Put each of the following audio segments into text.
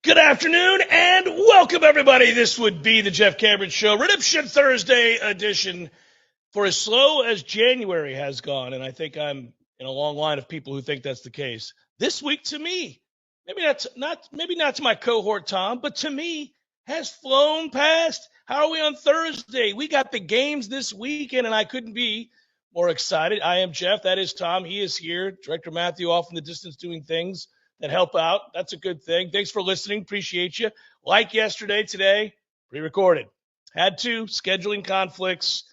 Good afternoon and welcome, everybody. This would be the Jeff Cameron Show, Redemption Thursday edition. For as slow as January has gone, and I think I'm in a long line of people who think that's the case, this week to me, maybe not to my cohort Tom, but to me has flown past. How are we on Thursday? We got the games this weekend, and I couldn't be more excited. I am Jeff. That is Tom. He is here. Director Matthew off in the distance doing things that help out. That's a good thing. Thanks for listening. Appreciate you. Like yesterday, today, pre-recorded. Had to, scheduling conflicts.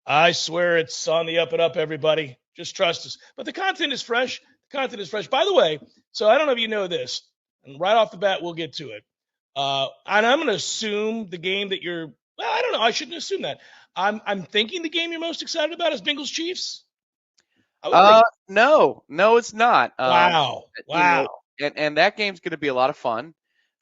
I swear it's on the up and up, everybody. Just trust us. But the content is fresh. The content is fresh. By the way, so I don't know if you know this, and right off the bat, we'll get to it. And I'm going to assume the game that well, I don't know. I shouldn't assume that. I'm thinking the game you're most excited about is Bengals Chiefs. I would think. No, it's not. Wow. You know, Wow. and that game's going to be a lot of fun.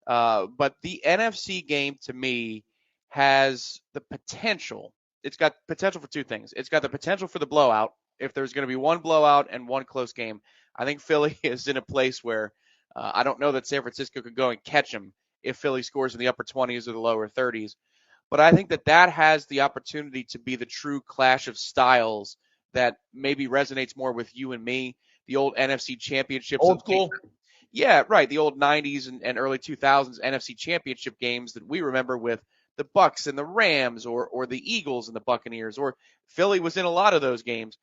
But the NFC game to me has the potential. It's got potential for two things. It's got the potential for the blowout. If there's going to be one blowout and one close game, I think Philly is in a place where I don't know that San Francisco could go and catch them if Philly scores in the upper 20s or the lower 30s. But I think that has the opportunity to be the true clash of styles that maybe resonates more with you and me. The old NFC championships. Old school. Yeah, right. The old 90s and early 2000s NFC championship games that we remember with the Bucks and the Rams or the Eagles and the Buccaneers, or Philly was in a lot of those games.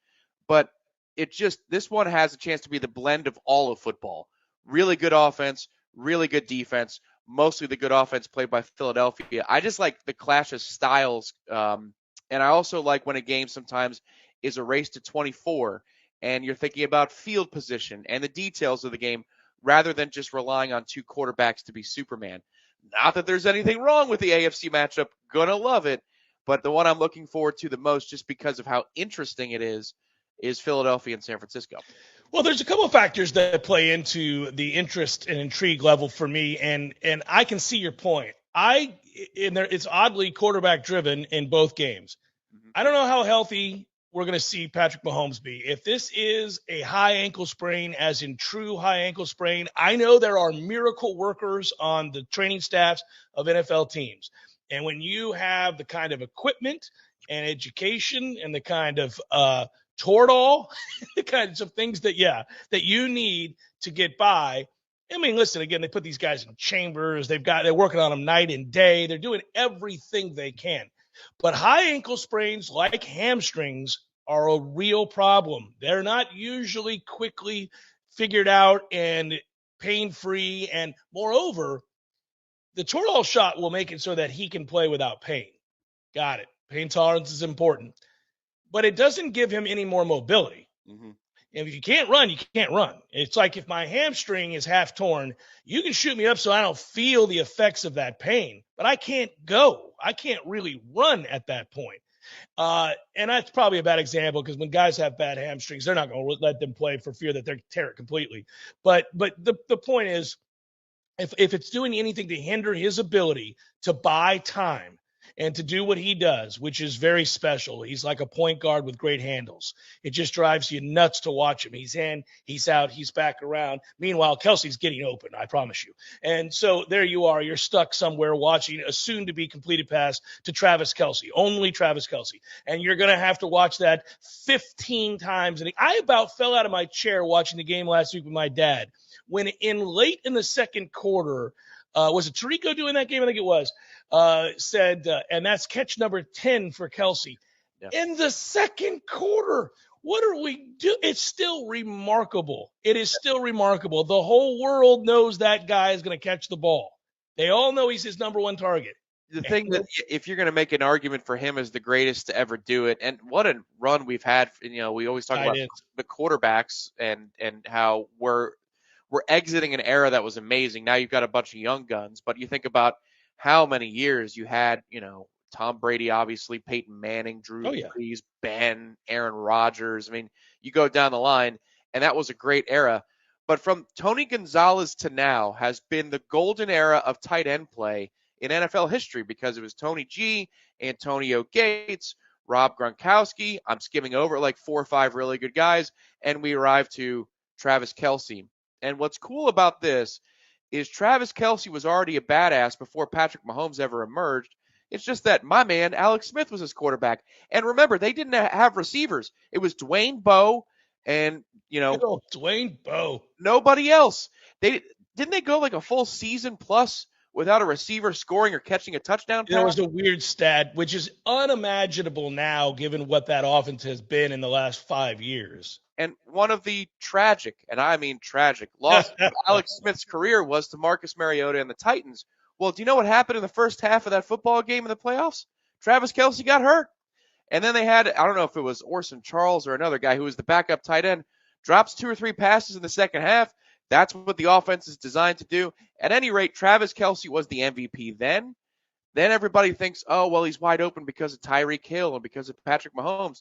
But this one has a chance to be the blend of all of football. Really good offense, really good defense, mostly the good offense played by Philadelphia. I just like the clash of styles. And I also like when a game sometimes is a race to 24 and you're thinking about field position and the details of the game rather than just relying on two quarterbacks to be Superman. Not that there's anything wrong with the AFC matchup. Gonna love it. But the one I'm looking forward to the most, just because of how interesting it is Philadelphia and San Francisco. Well, there's a couple of factors that play into the interest and intrigue level for me, and I can see your point. It's oddly quarterback driven in both games. Mm-hmm. I don't know how healthy we're going to see Patrick Mahomes be. If this is a high ankle sprain, as in true high ankle sprain, I know there are miracle workers on the training staffs of NFL teams. And when you have the kind of equipment and education and the kind of Toradol, the kinds of things that you need to get by. I mean, listen, again, they put these guys in chambers. They're working on them night and day. They're doing everything they can. But high ankle sprains, like hamstrings, are a real problem. They're not usually quickly figured out and pain-free. And moreover, the Toradol shot will make it so that he can play without pain. Got it. Pain tolerance is important. But it doesn't give him any more mobility. Mm-hmm. And if you can't run, you can't run. It's like if my hamstring is half torn, you can shoot me up so I don't feel the effects of that pain, but I can't go. I can't really run at that point. And that's probably a bad example because when guys have bad hamstrings, they're not going to let them play for fear that they're tear it completely. But the point is, if it's doing anything to hinder his ability to buy time and to do what he does, which is very special. He's like a point guard with great handles. It just drives you nuts to watch him. He's in, he's out, he's back around. Meanwhile, Kelsey's getting open, I promise you. And so there you are. You're stuck somewhere watching a soon-to-be completed pass to Travis Kelce, only Travis Kelce. And you're going to have to watch that 15 times. And I about fell out of my chair watching the game last week with my dad when late in the second quarter, was it Tirico doing that game? I think it was. Said, and that's catch number 10 for Kelce. Yeah. In the second quarter, what are we doing? It's still remarkable. It is still remarkable. The whole world knows that guy is going to catch the ball. They all know he's his number one target. The thing that if you're going to make an argument for him as the greatest to ever do it, and what a run we've had, we always talk about the quarterbacks and how we're exiting an era that was amazing. Now you've got a bunch of young guns, but you think about how many years you had, Tom Brady, obviously, Peyton Manning, Drew Brees, Ben, Aaron Rodgers. I mean, you go down the line, and that was a great era. But from Tony Gonzalez to now has been the golden era of tight end play in NFL history because it was Tony G, Antonio Gates, Rob Gronkowski. I'm skimming over like 4 or 5 really good guys, and we arrived to Travis Kelce. And what's cool about this is Travis Kelce was already a badass before Patrick Mahomes ever emerged. It's just that my man, Alex Smith, was his quarterback. And remember, they didn't have receivers. It was Dwayne Bowe and, Good old Dwayne Bowe. nobody else. Didn't they go like a full season plus without a receiver scoring or catching a touchdown pass? There was a weird stat, which is unimaginable now given what that offense has been in the last 5 years. And one of the tragic, and I mean tragic, loss of Alex Smith's career was to Marcus Mariota and the Titans. Well, do you know what happened in the first half of that football game in the playoffs? Travis Kelce got hurt. And then they had, I don't know if it was Orson Charles or another guy who was the backup tight end, drops 2 or 3 passes in the second half. That's what the offense is designed to do. At any rate, Travis Kelce was the MVP then. Then everybody thinks, oh, well, he's wide open because of Tyreek Hill and because of Patrick Mahomes.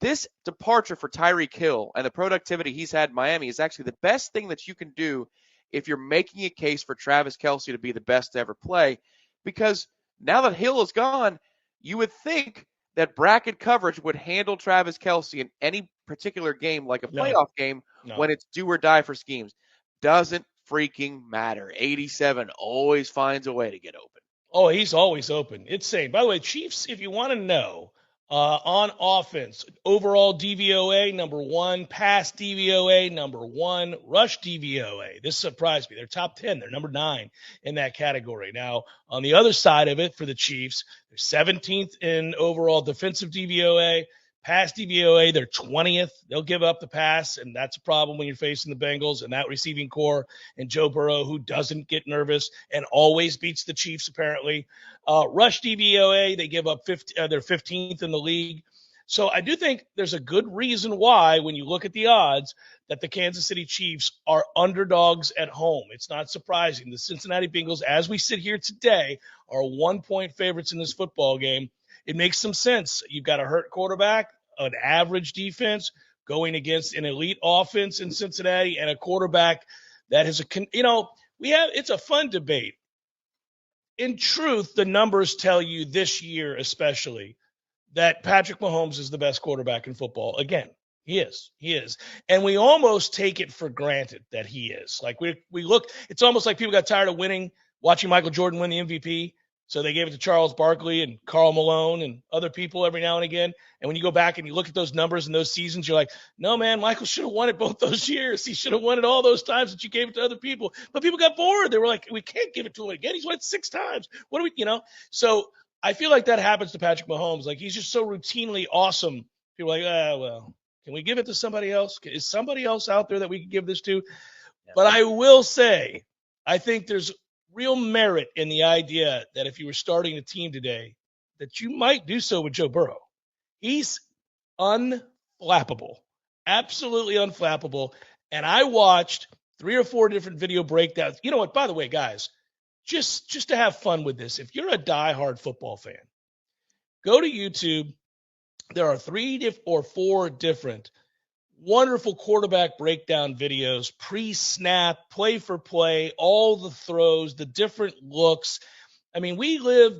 This departure for Tyreek Hill and the productivity he's had in Miami is actually the best thing that you can do if you're making a case for Travis Kelce to be the best to ever play. Because now that Hill is gone, you would think that bracket coverage would handle Travis Kelce in any particular game, like a playoff game, when it's do or die for schemes. Doesn't freaking matter. 87 always finds a way to get open. Oh, he's always open. It's insane. By the way, Chiefs, if you want to know, on offense, overall DVOA, number 1, pass DVOA, number 1, rush DVOA. This surprised me. They're top 10. They're number 9 in that category. Now, on the other side of it, for the Chiefs, they're 17th in overall defensive DVOA. Pass DVOA, they're 20th. They'll give up the pass, and that's a problem when you're facing the Bengals and that receiving core and Joe Burrow, who doesn't get nervous and always beats the Chiefs, apparently. Rush DVOA, they give up they're 15th in the league. So I do think there's a good reason why, when you look at the odds, that the Kansas City Chiefs are underdogs at home. It's not surprising. The Cincinnati Bengals, as we sit here today, are 1-point favorites in this football game. It makes some sense. You've got a hurt quarterback, an average defense going against an elite offense in Cincinnati, and a quarterback that has it's a fun debate. In truth, the numbers tell you this year especially that Patrick Mahomes is the best quarterback in football. Again, he is. And we almost take it for granted that he is. Like we look, it's almost like people got tired of watching Michael Jordan win the MVP. So they gave it to Charles Barkley and Karl Malone and other people every now and again. And when you go back and you look at those numbers and those seasons, you're like, no, man, Michael should have won it both those years. He should have won it all those times that you gave it to other people. But people got bored. They were like, we can't give it to him again. He's won it 6 times. What do we, So I feel like that happens to Patrick Mahomes. Like, he's just so routinely awesome. People are like, well, can we give it to somebody else? Is somebody else out there that we can give this to? Yeah. But I will say, I think there's real merit in the idea that if you were starting a team today, that you might do so with Joe Burrow. He's unflappable, absolutely unflappable. And I watched 3 or 4 different video breakdowns. You know what? By the way, guys, just to have fun with this, if you're a diehard football fan, go to YouTube. There are 3 or 4 different wonderful quarterback breakdown videos, pre-snap, play for play, all the throws, the different looks. I mean,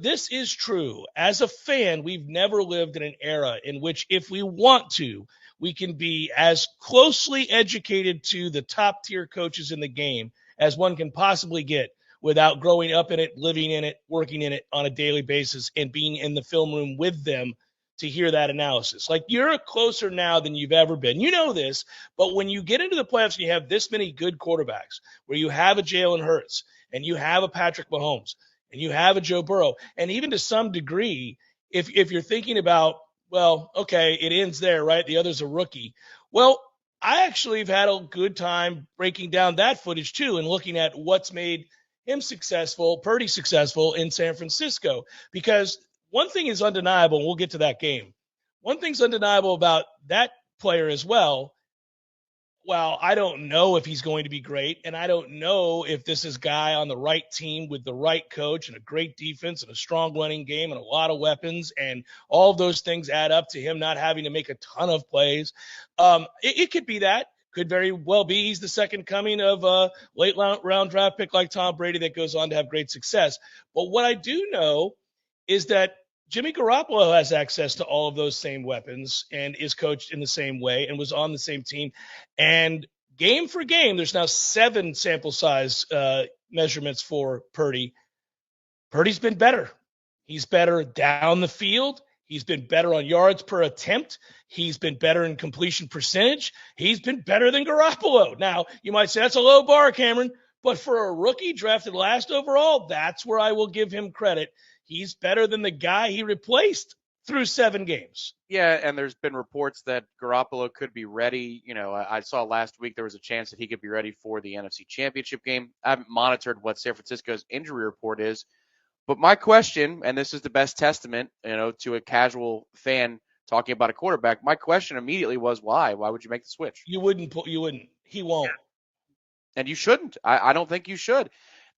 this is true. As a fan, we've never lived in an era in which, if we want to, we can be as closely educated to the top tier coaches in the game as one can possibly get without growing up in it, living in it, working in it on a daily basis, and being in the film room with them to hear that analysis. Like, you're closer now than you've ever been. You know this, but when you get into the playoffs and you have this many good quarterbacks, where you have a Jalen Hurts and you have a Patrick Mahomes and you have a Joe Burrow, and even to some degree, if you're thinking about, well, okay, it ends there, right? The other's a rookie. Well, I actually have had a good time breaking down that footage too and looking at what's made him pretty successful in San Francisco, because one thing is undeniable, and we'll get to that game. One thing's undeniable about that player as well. Well, I don't know if he's going to be great, and I don't know if this is a guy on the right team with the right coach and a great defense and a strong running game and a lot of weapons, and all of those things add up to him not having to make a ton of plays. It could be that. Could very well be he's the second coming of a late round draft pick like Tom Brady that goes on to have great success. But what I do know is that Jimmy Garoppolo has access to all of those same weapons and is coached in the same way and was on the same team. And game for game, there's now 7 sample size measurements for Purdy. Purdy's been better. He's better down the field. He's been better on yards per attempt. He's been better in completion percentage. He's been better than Garoppolo. Now, you might say that's a low bar, Cameron, but for a rookie drafted last overall, that's where I will give him credit. He's better than the guy he replaced through 7 games. Yeah, and there's been reports that Garoppolo could be ready. I saw last week there was a chance that he could be ready for the NFC Championship game. I haven't monitored what San Francisco's injury report is, but my question, and this is the best testament, to a casual fan talking about a quarterback, my question immediately was why? Why would you make the switch? You wouldn't. He won't. And you shouldn't. I don't think you should.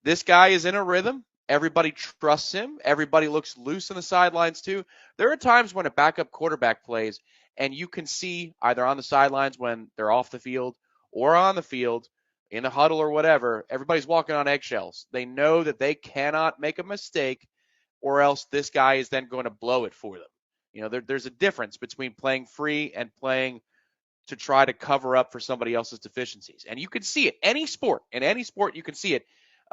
This guy is in a rhythm. Everybody trusts him. Everybody looks loose on the sidelines too. There are times when a backup quarterback plays and you can see either on the sidelines when they're off the field or on the field in the huddle or whatever, everybody's walking on eggshells. They know that they cannot make a mistake or else this guy is then going to blow it for them. There's a difference between playing free and playing to try to cover up for somebody else's deficiencies. And you can see it. In any sport, you can see it.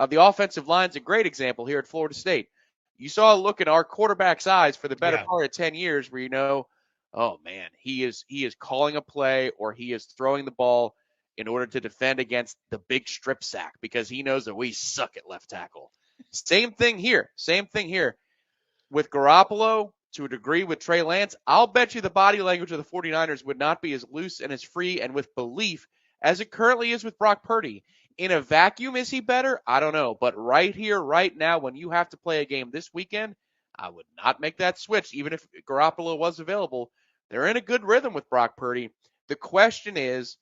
The offensive line's a great example here at Florida State. You saw a look in our quarterback's eyes for the better part of 10 years where oh man, he is calling a play or he is throwing the ball in order to defend against the big strip sack because he knows that we suck at left tackle. Same thing here. With Garoppolo, to a degree with Trey Lance, I'll bet you the body language of the 49ers would not be as loose and as free and with belief as it currently is with Brock Purdy. In a vacuum, is he better? I don't know. But right here, right now, when you have to play a game this weekend, I would not make that switch, even if Garoppolo was available. They're in a good rhythm with Brock Purdy. The question is,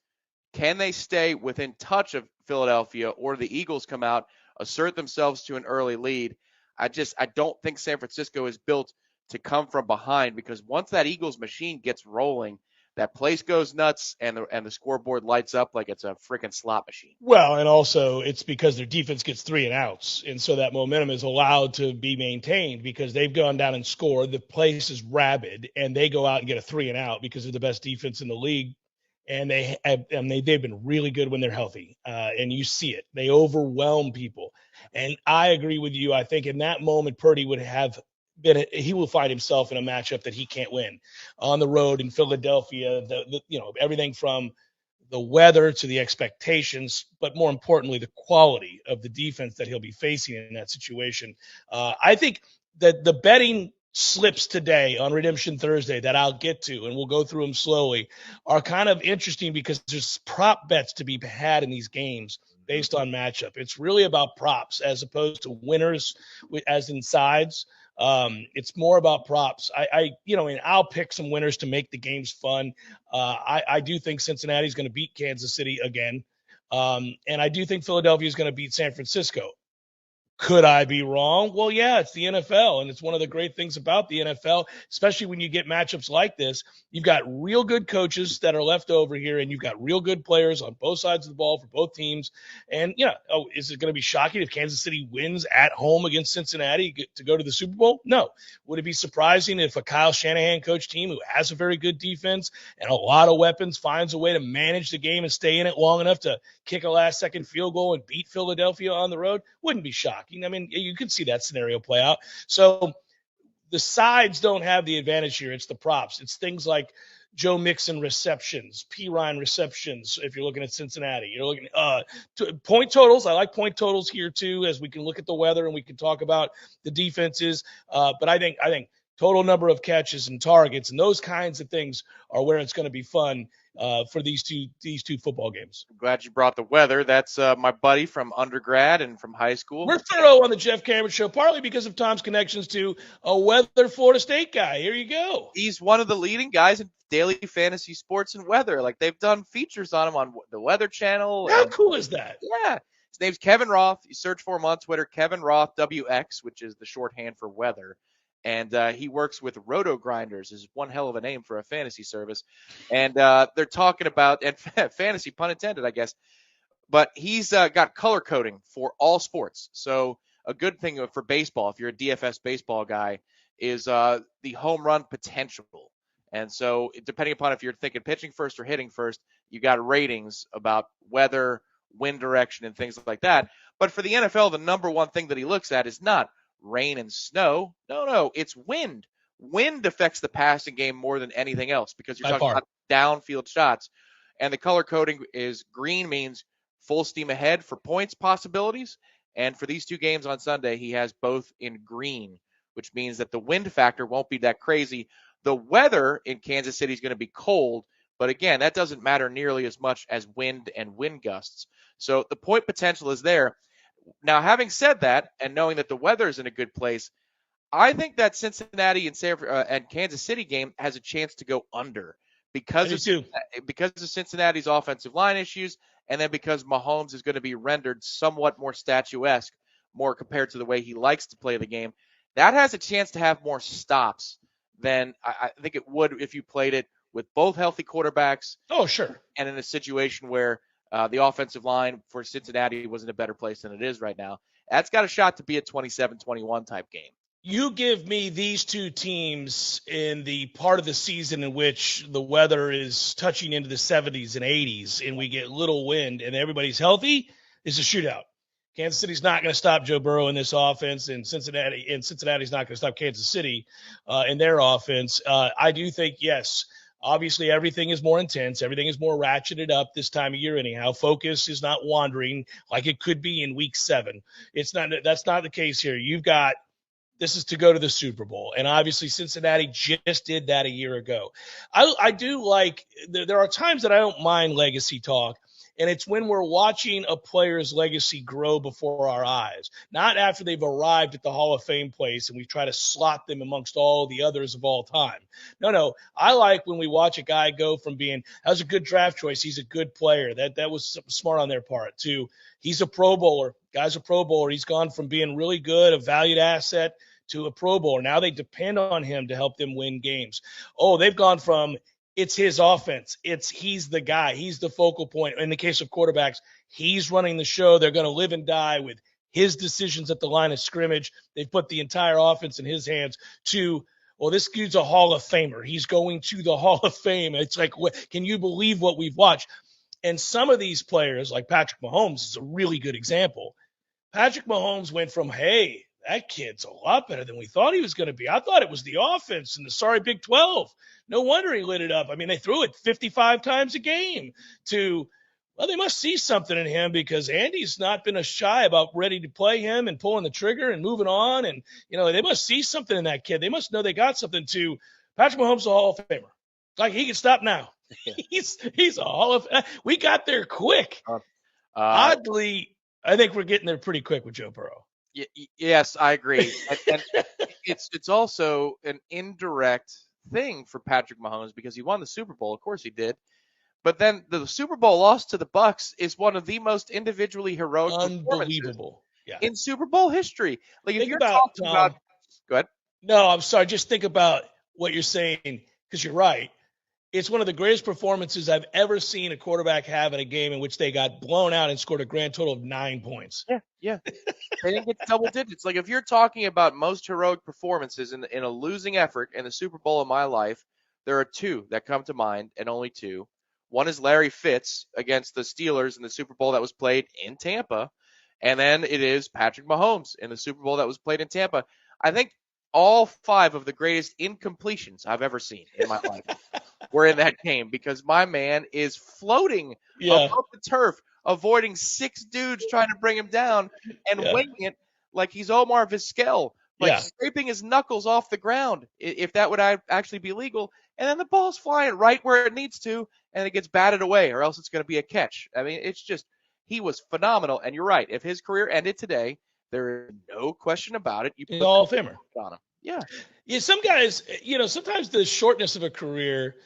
can they stay within touch of Philadelphia or the Eagles come out, assert themselves to an early lead? I don't think San Francisco is built to come from behind because once that Eagles machine gets rolling, that place goes nuts and the scoreboard lights up like it's a freaking slot machine. Well, and also it's because their defense gets 3 and outs. And so that momentum is allowed to be maintained because they've gone down and scored. The place is rabid and they go out and get a 3 and out because they're the best defense in the league. And they've been really good when they're healthy. And you see it. They overwhelm people. And I agree with you. I think in that moment, Purdy would have he will find himself in a matchup that he can't win on the road in Philadelphia. Everything from the weather to the expectations, but more importantly, the quality of the defense that he'll be facing in that situation. I think that the betting slips today on Redemption Thursday that I'll get to, and we'll go through them slowly, are kind of interesting because there's prop bets to be had in these games based on matchup. It's really about props as opposed to winners as in sides. It's more about props. I'll pick some winners to make the games fun. I do think Cincinnati's going to beat Kansas City again. And I do think Philadelphia is going to beat San Francisco. Could I be wrong? Well, yeah, it's the NFL, and it's one of the great things about the NFL, especially when you get matchups like this. You've got real good coaches that are left over here, and you've got real good players on both sides of the ball for both teams. And, is it going to be shocking if Kansas City wins at home against Cincinnati to go to the Super Bowl? No. Would it be surprising if a Kyle Shanahan coach team who has a very good defense and a lot of weapons finds a way to manage the game and stay in it long enough to kick a last-second field goal and beat Philadelphia on the road? Wouldn't be shocking. I mean, you could see that scenario play out. So the sides don't have the advantage here. It's the props. It's things like Joe Mixon receptions, P. Ryan receptions. If you're looking at Cincinnati, you're looking at point totals. I like point totals here too, as we can look at the weather and we can talk about the defenses. But I think total number of catches and targets and those kinds of things are where it's going to be fun for these two football games. I'm glad you brought the weather. That's my buddy from undergrad and from high school. We're thorough on the Jeff Cameron Show, partly because of Tom's connections to a weather Florida State guy. Here you go. He's one of the leading guys in daily fantasy sports and weather. Like, they've done features on him on the Weather Channel. How cool is that? Yeah. His name's Kevin Roth. You search for him on Twitter, Kevin Roth WX, which is the shorthand for weather. And he works with Roto Grinders, is one hell of a name for a fantasy service. And they're talking about, and fantasy, pun intended, I guess, but he's got color coding for all sports. So a good thing for baseball, if you're a DFS baseball guy, is the home run potential. And so depending upon if you're thinking pitching first or hitting first, you got ratings about weather, wind direction and things like that. But for the NFL, the number one thing that he looks at is not rain and snow. No, it's wind. Wind affects the passing game more than anything else because you're By talking far. about downfield shots. And the color coding is green means full steam ahead for points possibilities. And for these two games on Sunday, he has both in green, which means that the wind factor won't be that crazy. The weather in Kansas City is going to be cold, but again, that doesn't matter nearly as much as wind and wind gusts. So the point potential is there. Now, having said that, and knowing that the weather is in a good place, I think that Cincinnati and Kansas City game has a chance to go under because of Cincinnati's offensive line issues, and then because Mahomes is going to be rendered somewhat more statuesque, more compared to the way he likes to play the game. That has a chance to have more stops than I think it would if you played it with both healthy quarterbacks. Oh, sure. And in a situation where the offensive line for Cincinnati was in a better place than it is right now. That's got a shot to be a 27-21 type game. You give me these two teams in the part of the season in which the weather is touching into the 70s and 80s and we get little wind and everybody's healthy, it's a shootout. Kansas City's not going to stop Joe Burrow in this offense, and Cincinnati's not going to stop Kansas City in their offense. I do think, yes, obviously everything is more intense. Everything is more ratcheted up this time of year anyhow. Focus is not wandering like it could be in week 7. That's not the case here. This is to go to the Super Bowl. And obviously Cincinnati just did that a year ago. I do like – there are times that I don't mind legacy talk, and it's when we're watching a player's legacy grow before our eyes, not after they've arrived at the Hall of Fame place and we try to slot them amongst all the others of all time. No. I like when we watch a guy go from being – that was a good draft choice. He's a good player. That was smart on their part, to he's a Pro Bowler. Guy's a Pro Bowler. He's gone from being really good, a valued asset, to a Pro Bowler. Now they depend on him to help them win games. Oh, they've gone from it's his offense. He's the guy. He's the focal point. In the case of quarterbacks, he's running the show. They're going to live and die with his decisions at the line of scrimmage. They've put the entire offense in his hands to, well, this dude's a Hall of Famer. He's going to the Hall of Fame. It's like, can you believe what we've watched? And some of these players, like Patrick Mahomes, is a really good example. Patrick Mahomes went from, hey, that kid's a lot better than we thought he was going to be. I thought it was the offense and the sorry Big 12. No wonder he lit it up. I mean, they threw it 55 times a game to, well, they must see something in him because Andy's not been shy about ready to play him and pulling the trigger and moving on. And, they must see something in that kid. They must know they got something to Patrick Mahomes, a Hall of Famer. Like, he can stop now. Yeah. He's a Hall of – we got there quick. Oddly, I think we're getting there pretty quick with Joe Burrow. Yes, I agree. And it's also an indirect thing for Patrick Mahomes because he won the Super Bowl. Of course he did. But then the Super Bowl loss to the Bucs is one of the most individually heroic performances in Super Bowl history. Like, if you're talking about – go ahead. No, I'm sorry. Just think about what you're saying because you're right. It's one of the greatest performances I've ever seen a quarterback have in a game in which they got blown out and scored a grand total of 9 points. Yeah. They didn't get double digits. Like, if you're talking about most heroic performances in a losing effort in the Super Bowl of my life, there are 2 that come to mind, and only 2. One is Larry Fitz against the Steelers in the Super Bowl that was played in Tampa, and then it is Patrick Mahomes in the Super Bowl that was played in Tampa. I think all 5 of the greatest incompletions I've ever seen in my life were in that game because my man is floating above the turf, avoiding 6 dudes trying to bring him down and winging it like he's Omar Vizquel, scraping his knuckles off the ground, if that would actually be legal. And then the ball's flying right where it needs to, and it gets batted away, or else it's going to be a catch. I mean, it's just, he was phenomenal. And you're right. If his career ended today, there is no question about it. You put Hall of Famer on him. Yeah. Some guys, sometimes the shortness of a career,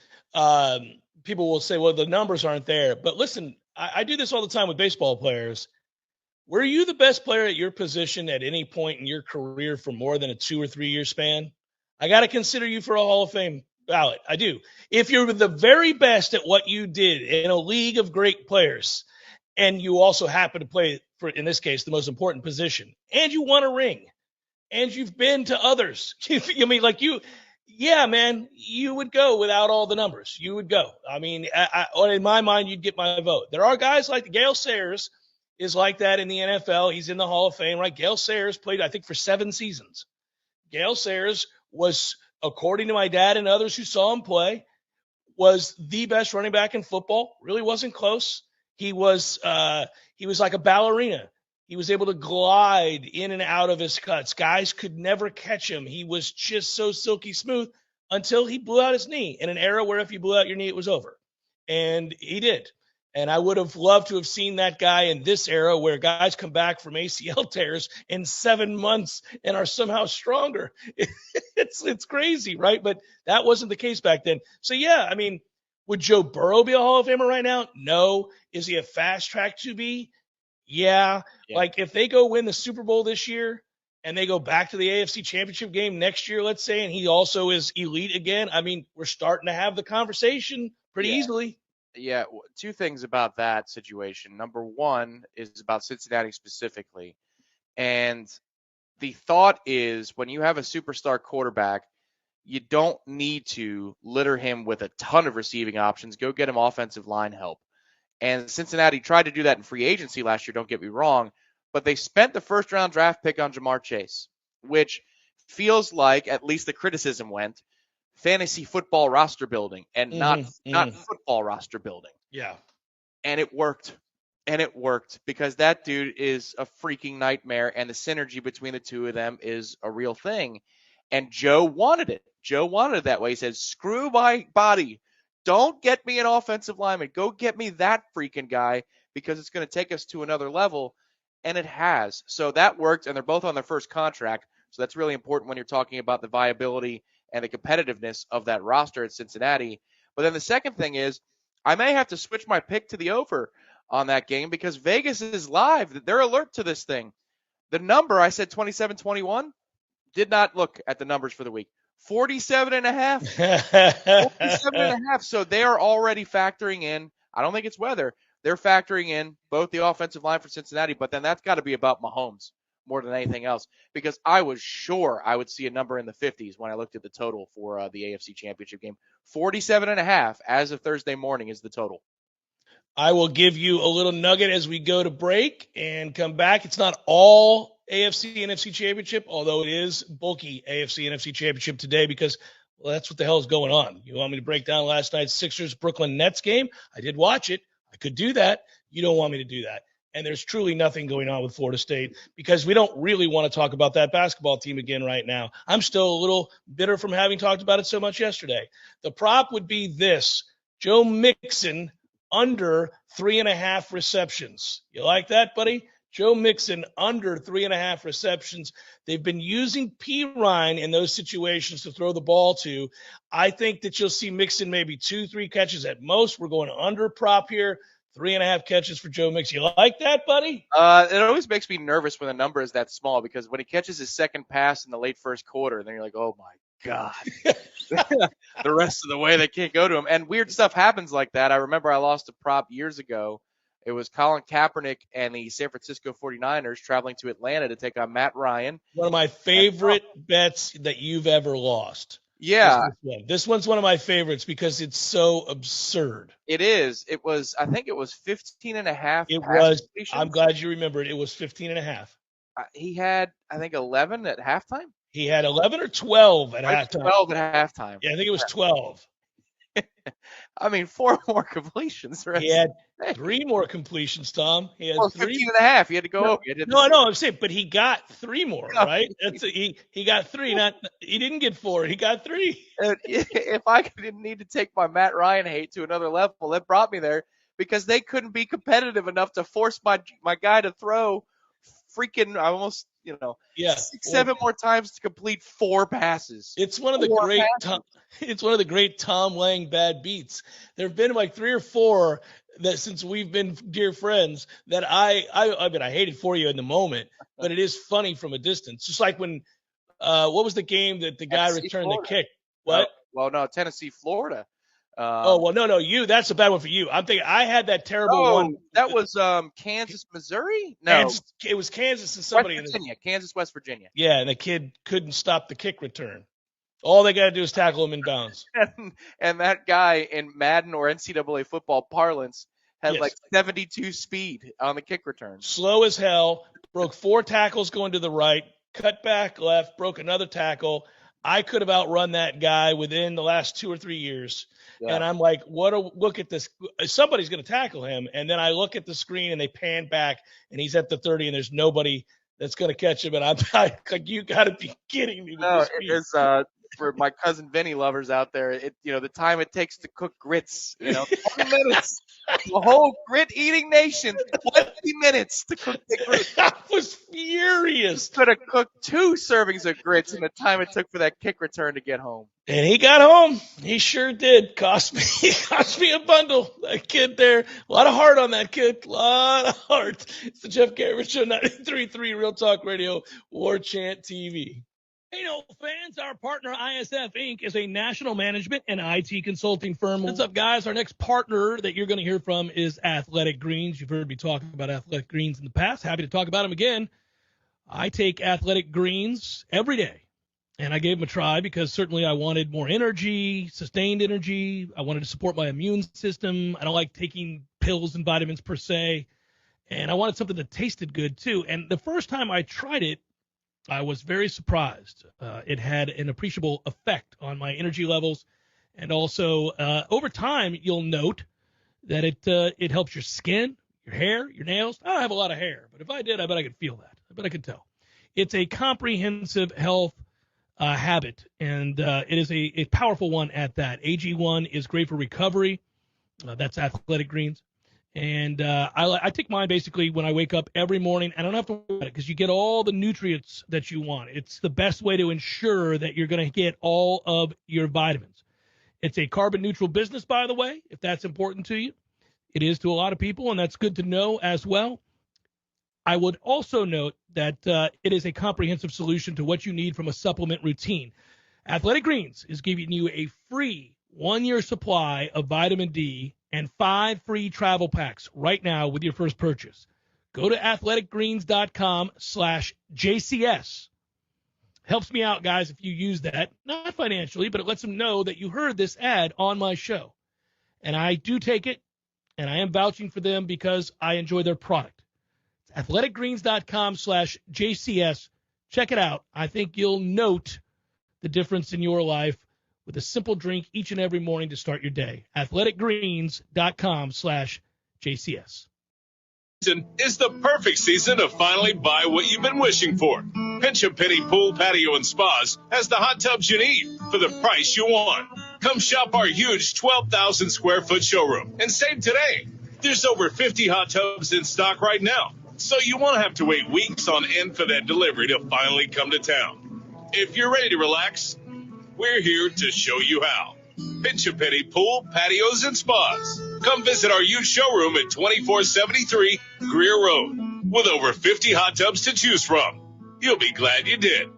people will say, well, the numbers aren't there. But listen, I do this all the time with baseball players. Were you the best player at your position at any point in your career for more than a 2 or 3 year span? I got to consider you for a Hall of Fame ballot. I do. If you're the very best at what you did in a league of great players, and you also happen to play for, in this case, the most important position, and you won a ring, and you've been to others, man, you would go without all the numbers. You would go. I mean, in my mind, you'd get my vote. There are guys like Gale Sayers is like that in the NFL. He's in the Hall of Fame, right? Gale Sayers played, I think, for 7 seasons. Gale Sayers was, according to my dad and others who saw him play, was the best running back in football. Really wasn't close. He was like a ballerina. He was able to glide in and out of his cuts. Guys could never catch him. He was just so silky smooth until he blew out his knee in an era where if you blew out your knee, it was over. And he did. And I would have loved to have seen that guy in this era where guys come back from ACL tears in 7 months and are somehow stronger. It's crazy, right? But that wasn't the case back then. So, yeah, I mean, would Joe Burrow be a Hall of Famer right now? No. Is he a fast track to be? Yeah. Like if they go win the Super Bowl this year and they go back to the AFC Championship game next year, let's say, and he also is elite again, I mean, we're starting to have the conversation pretty easily. Yeah, 2 things about that situation. Number 1 is about Cincinnati specifically. And the thought is when you have a superstar quarterback, you don't need to litter him with a ton of receiving options. Go get him offensive line help. And Cincinnati tried to do that in free agency last year, don't get me wrong, but they spent the first-round draft pick on Jamar Chase, which feels like, at least the criticism went, fantasy football roster building and not football roster building. Yeah. And it worked. And it worked because that dude is a freaking nightmare, and the synergy between the two of them is a real thing. And Joe wanted it. Joe wanted it that way. He said, screw my body. Don't get me an offensive lineman. Go get me that freaking guy because it's going to take us to another level. And it has. So that worked, and they're both on their first contract. So that's really important when you're talking about the viability and the competitiveness of that roster at Cincinnati. But then the second thing is I may have to switch my pick to the over on that game because Vegas is live. They're alert to this thing. The number, I said 27-21, did not look at the numbers for the week. 47.5. 47.5. So they are already factoring in, I don't think it's weather. They're factoring in both the offensive line for Cincinnati, but then that's got to be about Mahomes more than anything else because I was sure I would see a number in the 50s when I looked at the total for the AFC Championship game. 47.5 as of Thursday morning is the total. I will give you a little nugget as we go to break and come back. It's not all AFC and NFC Championship, although it is bulky AFC and NFC Championship today because, well, that's what the hell is going on. You want me to break down last night's Sixers-Brooklyn Nets game? I did watch it. I could do that. You don't want me to do that. And there's truly nothing going on with Florida State because we don't really want to talk about that basketball team again right now. I'm still a little bitter from having talked about it so much yesterday. The prop would be this: Joe Mixon under 3.5 receptions. You like that, buddy? Joe Mixon under 3.5 receptions. They've been using P. Ryan in those situations to throw the ball to. I think that you'll see Mixon maybe 2-3 catches at most. We're going under prop here. 3.5 catches for Joe Mixon. You like that, buddy? It always makes me nervous when the number is that small because when he catches his second pass in the late first quarter, then you're like, oh my God. The rest of the way they can't go to him. And weird stuff happens like that. I remember I lost a prop years ago. It was Colin Kaepernick and the San Francisco 49ers traveling to Atlanta to take on Matt Ryan. One of my favorite bets that you've ever lost. Yeah. This one's one of my favorites because it's so absurd. It is. It was, I think it was 15.5. It was. I'm glad you remembered. It was 15.5. He had, I think, 11 at halftime. He had 11 or 12 at halftime. 12 at halftime. Yeah, I think it was 12. I mean, 4 more completions. He had 3 more completions, Tom. He had 15.5. He had to go over. No, I'm saying, but he got 3 more, right? He got 3. He didn't get 4. He got 3. If I didn't need to take my Matt Ryan hate to another level, that brought me there because they couldn't be competitive enough to force my guy to throw freaking almost, 6-7 more times to complete 4 passes. It's one of the great Tom Lang bad beats. There have been like 3 or 4 that since we've been dear friends that I mean I hated for you in the moment, but it is funny from a distance. Just like when what was the game that the guy returned the kick? What? No, Tennessee, Florida. No, you. That's a bad one for you. I'm thinking I had that terrible one. That was Kansas, Missouri? No. It was Kansas and somebody. Kansas, West Virginia. Yeah, and the kid couldn't stop the kick return. All they got to do is tackle him in bounds. And that guy in Madden or NCAA football parlance had Yes. like 72 speed on the kick return. Slow as hell, broke 4 tackles going to the right, cut back left, broke another tackle. I could have outrun that guy within the last 2 or 3 years. Yeah. And I'm like, look at this. Somebody's going to tackle him. And then I look at the screen and they pan back and he's at the 30 and there's nobody that's going to catch him. And I'm like, you got to be kidding me. No, it is for my cousin Vinny lovers out there. The time it takes to cook grits, 20 minutes. The whole grit eating nation, 20 minutes to cook the grits. I was furious. Could have cooked 2 servings of grits in the time it took for that kick return to get home. And he got home. He sure did. Cost me a bundle. That kid there. A lot of heart on that kid. A lot of heart. It's the Jeff Garrett Show, 93.3 Real Talk Radio, Warchant TV. Hey, fans, our partner ISF Inc. is a national management and IT consulting firm. What's up, guys? Our next partner that you're going to hear from is Athletic Greens. You've heard me talk about Athletic Greens in the past. Happy to talk about them again. I take Athletic Greens every day, and I gave them a try because certainly I wanted more energy, sustained energy. I wanted to support my immune system. I don't like taking pills and vitamins per se, and I wanted something that tasted good too. And the first time I tried it, I was very surprised. It had an appreciable effect on my energy levels. And also, over time, you'll note that it helps your skin, your hair, your nails. I don't have a lot of hair, but if I did, I bet I could feel that. I bet I could tell. It's a comprehensive health habit, and it is a powerful one at that. AG1 is great for recovery. That's Athletic Greens. And I take mine basically when I wake up every morning. I don't have to worry about it because you get all the nutrients that you want. It's the best way to ensure that you're going to get all of your vitamins. It's a carbon neutral business, by the way, if that's important to you. It is to a lot of people, and that's good to know as well. I would also note that it is a comprehensive solution to what you need from a supplement routine. Athletic Greens is giving you a free 1-year supply of vitamin D and 5 free travel packs right now with your first purchase. Go to athleticgreens.com/JCS. Helps me out, guys, if you use that. Not financially, but it lets them know that you heard this ad on my show. And I do take it, and I am vouching for them because I enjoy their product. It's athleticgreens.com/JCS. Check it out. I think you'll note the difference in your life with a simple drink each and every morning to start your day. athleticgreens.com/JCS. Is the perfect season to finally buy what you've been wishing for. Pinch a Penny Pool, Patio, and Spas has the hot tubs you need for the price you want. Come shop our huge 12,000 square foot showroom and save today. There's over 50 hot tubs in stock right now, so you won't have to wait weeks on end for that delivery to finally come to town. If you're ready to relax, we're here to show you how. Pinch a Penny Pool, Patios, and Spas. Come visit our huge showroom at 2473 Greer Road with over 50 hot tubs to choose from. You'll be glad you did.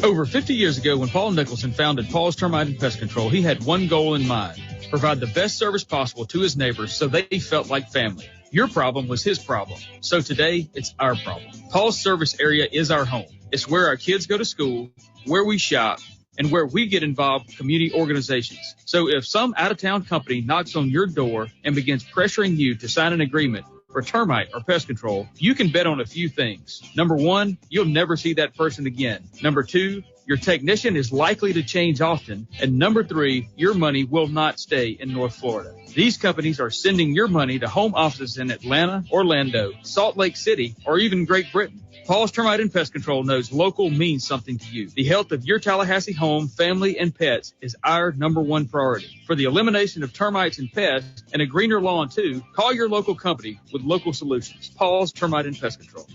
Over 50 years ago, when Paul Nicholson founded Paul's Termite and Pest Control, he had one goal in mind: provide the best service possible to his neighbors so they felt like family. Your problem was his problem, so today it's our problem. Paul's service area is our home. It's where our kids go to school, where we shop, and where we get involved with community organizations. So if some out-of-town company knocks on your door and begins pressuring you to sign an agreement for termite or pest control, you can bet on a few things. Number 1, you'll never see that person again. Number 2, your technician is likely to change often. And number 3, your money will not stay in North Florida. These companies are sending your money to home offices in Atlanta, Orlando, Salt Lake City, or even Great Britain. Paul's Termite and Pest Control knows local means something to you. The health of your Tallahassee home, family, and pets is our number 1 priority. For the elimination of termites and pests and a greener lawn too, call your local company with local solutions. Paul's Termite and Pest Control.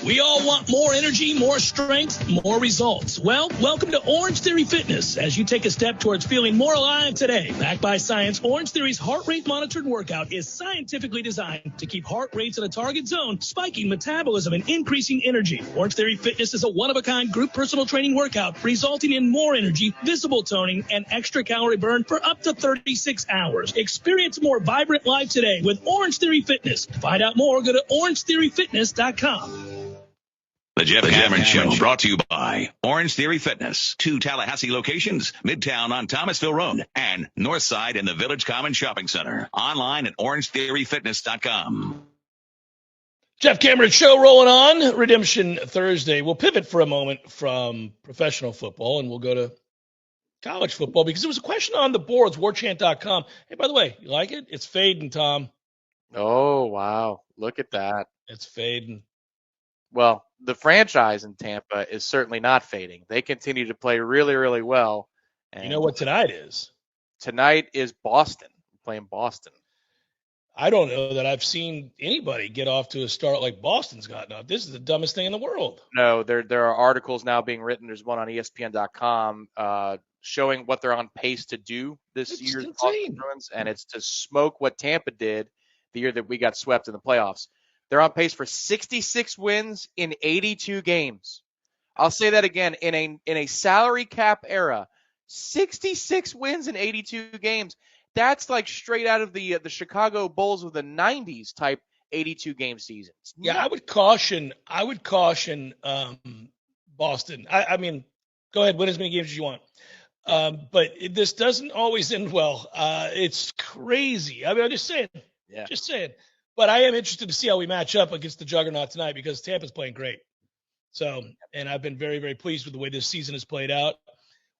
We all want more energy, more strength, more results. Well, welcome to Orange Theory Fitness as you take a step towards feeling more alive today. Backed by science, Orange Theory's heart rate monitored workout is scientifically designed to keep heart rates in a target zone, spiking metabolism and increasing energy. Orange Theory Fitness is a one-of-a-kind group personal training workout resulting in more energy, visible toning, and extra calorie burn for up to 36 hours. Experience a more vibrant life today with Orange Theory Fitness. To find out more, go to orangetheoryfitness.com. The The Jeff Cameron Show, brought to you by Orange Theory Fitness. 2 Tallahassee locations, Midtown on Thomasville Road and Northside in the Village Commons Shopping Center. Online at orangetheoryfitness.com. Jeff Cameron Show rolling on. Redemption Thursday. We'll pivot for a moment from professional football and we'll go to college football because there was a question on the boards, warchant.com. Hey, by the way, you like it? It's fading, Tom. Oh, wow. Look at that. It's fading. Well, the franchise in Tampa is certainly not fading. They continue to play really, really well. And you know what tonight is? Tonight is Boston. Playing Boston. I don't know that I've seen anybody get off to a start like Boston's gotten off. This is the dumbest thing in the world. No, there are articles now being written. There's one on ESPN.com showing what they're on pace to do this year's Boston Bruins, and it's to smoke what Tampa did the year that we got swept in the playoffs. They're on pace for 66 wins in 82 games. I'll say that again. In a salary cap era, 66 wins in 82 games. That's like straight out of the Chicago Bulls of the 90s type 82 game seasons. Yeah, I would caution Boston. I mean, go ahead, win as many games as you want. But this doesn't always end well. It's crazy. I mean, I'm just saying. Yeah. Just saying. But I am interested to see how we match up against the juggernaut tonight because Tampa's playing great. So, and I've been very, very pleased with the way this season has played out.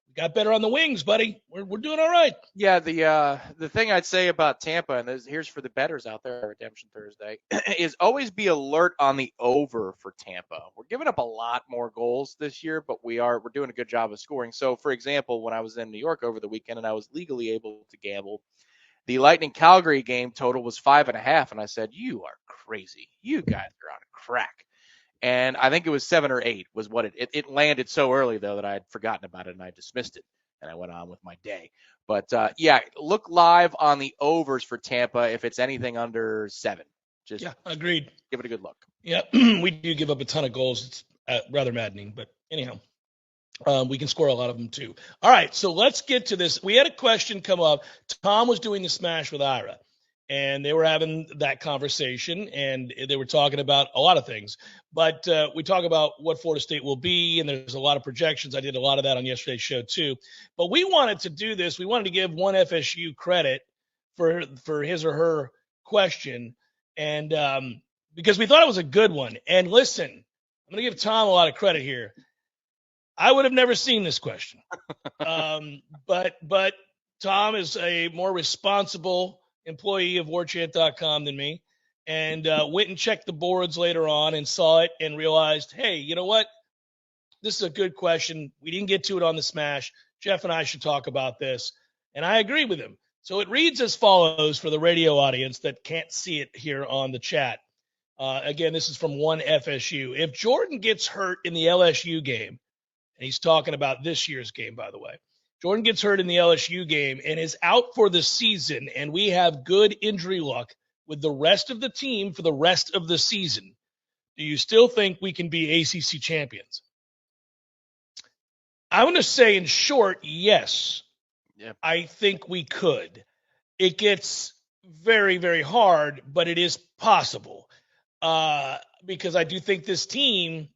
We got better on the wings, buddy. We're doing all right. Yeah, the thing I'd say about Tampa, and here's for the bettors out there, Redemption Thursday, is always be alert on the over for Tampa. We're giving up a lot more goals this year, but we're doing a good job of scoring. So, for example, when I was in New York over the weekend and I was legally able to gamble, the Lightning Calgary game total was 5.5, and I said, "You are crazy. You guys are on crack." And I think it was 7 or 8 was what it landed so early, though, that I had forgotten about it and I dismissed it. And I went on with my day. But, yeah, look live on the overs for Tampa if it's anything under 7. Yeah, agreed. Give it a good look. Yeah, we do give up a ton of goals. It's rather maddening. But anyhow, we can score a lot of them, too. All right, so let's get to this. We had a question come up. Tom was doing the smash with Ira. And they were having that conversation, and they were talking about a lot of things. But we talk about what Florida State will be, and there's a lot of projections. I did a lot of that on yesterday's show, too. But we wanted to do this. We wanted to give one FSU credit for his or her question, and because we thought it was a good one. And listen, I'm going to give Tom a lot of credit here. I would have never seen this question. But Tom is a more responsible employee of Warchant.com than me, and went and checked the boards later on and saw it and realized, hey, you know what? This is a good question. We didn't get to it on the smash. Jeff and I should talk about this. And I agree with him. So it reads as follows for the radio audience that can't see it here on the chat. Again, this is from one FSU. If Jordan gets hurt in the LSU game, and he's talking about this year's game, by the way, Jordan gets hurt in the LSU game and is out for the season, and we have good injury luck with the rest of the team for the rest of the season. Do you still think we can be ACC champions? I'm going to say in short, yes. Yep. I think we could. It gets very, very hard, but it is possible because I do think this team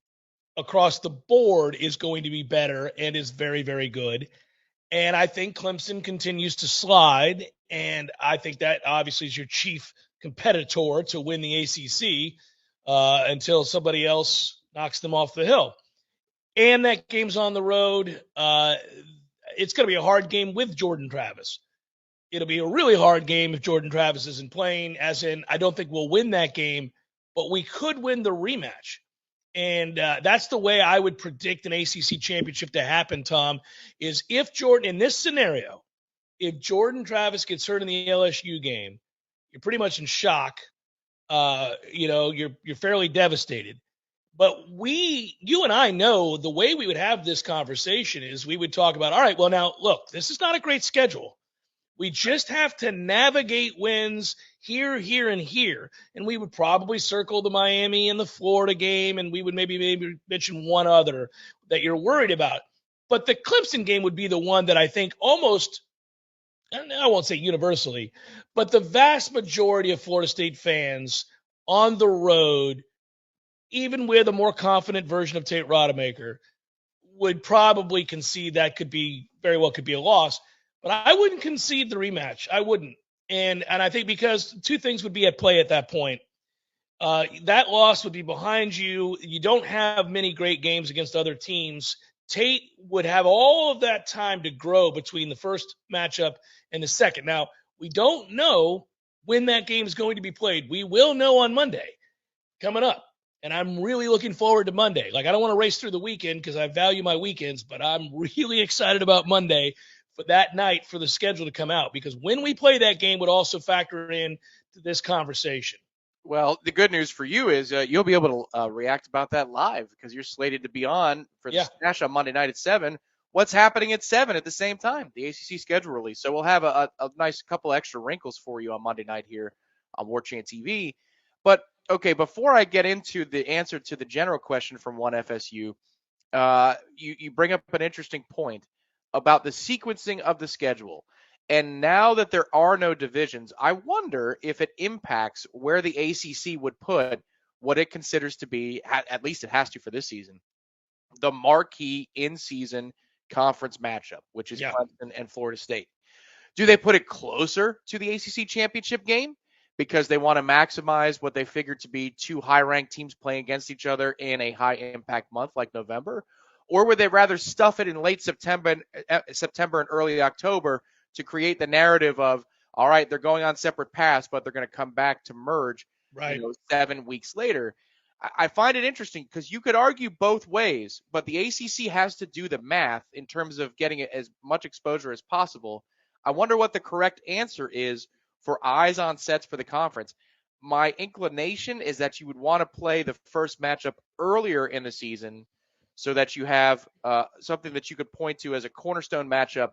across the board is going to be better and is very, very good. And I think Clemson continues to slide, and I think that obviously is your chief competitor to win the ACC until somebody else knocks them off the hill. And that game's on the road. It's going to be a hard game with Jordan Travis. It'll be a really hard game if Jordan Travis isn't playing, as in I don't think we'll win that game, but we could win the rematch. And that's the way I would predict an ACC championship to happen, Tom, is if Jordan, in this scenario, if Jordan Travis gets hurt in the LSU game, you're pretty much in shock. You're fairly devastated. But you and I know the way we would have this conversation is we would talk about, all right, well, now, look, this is not a great schedule. We just have to navigate wins here, and here. And we would probably circle the Miami and the Florida game, and we would maybe mention one other that you're worried about. But the Clemson game would be the one that I think almost, I won't say universally, but the vast majority of Florida State fans on the road even with a more confident version of Tate Rodemaker, would probably concede that very well could be a loss. But I wouldn't concede the rematch. I wouldn't. And I think because two things would be at play at that point. That loss would be behind you. You don't have many great games against other teams. Tate would have all of that time to grow between the first matchup and the second. Now, we don't know when that game is going to be played. We will know on Monday coming up. And I'm really looking forward to Monday. Like, I don't want to race through the weekend because I value my weekends, but I'm really excited about Monday for that night for the schedule to come out, because when we play that game would also factor in to this conversation. Well, the good news for you is you'll be able to react about that live because you're slated to be on for the Smash on Monday night at 7. What's happening at 7 at the same time? The ACC schedule release. So we'll have a nice couple extra wrinkles for you on Monday night here on Warchant TV. But, okay, before I get into the answer to the general question from one FSU, you bring up an interesting point about the sequencing of the schedule. And now that there are no divisions, I wonder if it impacts where the ACC would put what it considers to be, at least it has to for this season, the marquee in-season conference matchup, which is Clemson and Florida State. Do they put it closer to the ACC championship game because they want to maximize what they figure to be two high-ranked teams playing against each other in a high-impact month like November? Or would they rather stuff it in late September and early October to create the narrative of, all right, they're going on separate paths, but they're going to come back to merge 7 weeks later? I find it interesting because you could argue both ways, but the ACC has to do the math in terms of getting as much exposure as possible. I wonder what the correct answer is for eyes on sets for the conference. My inclination is that you would want to play the first matchup earlier in the season so that you have something that you could point to as a cornerstone matchup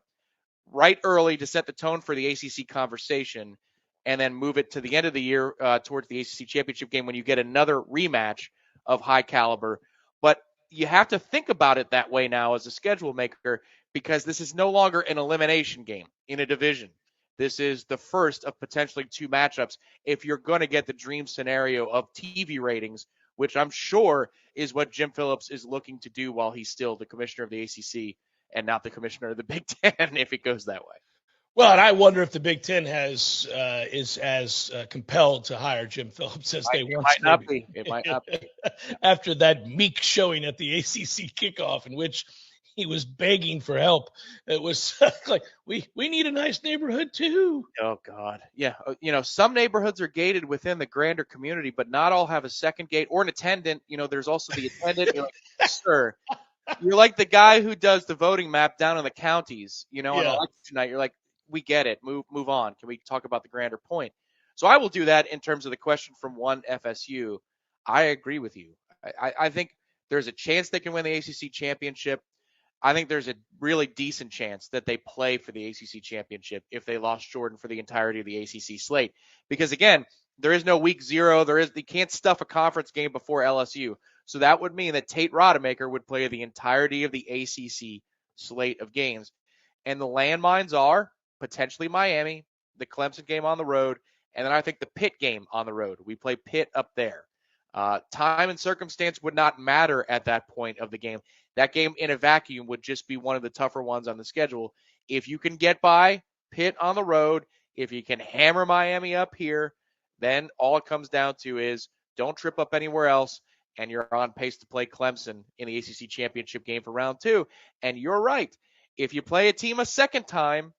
right early to set the tone for the ACC conversation, and then move it to the end of the year towards the ACC championship game when you get another rematch of high caliber. But you have to think about it that way now as a schedule maker, because this is no longer an elimination game in a division. This is the first of potentially two matchups if you're going to get the dream scenario of TV ratings, which I'm sure is what Jim Phillips is looking to do while he's still the commissioner of the ACC and not the commissioner of the Big Ten, if it goes that way. Well, and I wonder if the Big Ten is as compelled to hire Jim Phillips as they once might not be. It might not be. After that meek showing at the ACC kickoff in which he was begging for help. It was like, we need a nice neighborhood too. Oh, God. Yeah. Some neighborhoods are gated within the grander community, but not all have a second gate or an attendant. There's also the attendant. You're like, sir, you're like the guy who does the voting map down in the counties, on election night. You're like, we get it. Move on. Can we talk about the grander point? So I will do that in terms of the question from one FSU. I agree with you. I think there's a chance they can win the ACC championship. I think there's a really decent chance that they play for the ACC championship if they lost Jordan for the entirety of the ACC slate. Because, again, there is no week 0. They can't stuff a conference game before LSU. So that would mean that Tate Rodemaker would play the entirety of the ACC slate of games. And the landmines are potentially Miami, the Clemson game on the road, and then I think the Pitt game on the road. We play Pitt up there. Time and circumstance would not matter at that point of the game. That game in a vacuum would just be one of the tougher ones on the schedule. If you can get by Pitt on the road, if you can hammer Miami up here, then all it comes down to is don't trip up anywhere else, and you're on pace to play Clemson in the ACC championship game for round 2. And you're right. If you play a team a second time,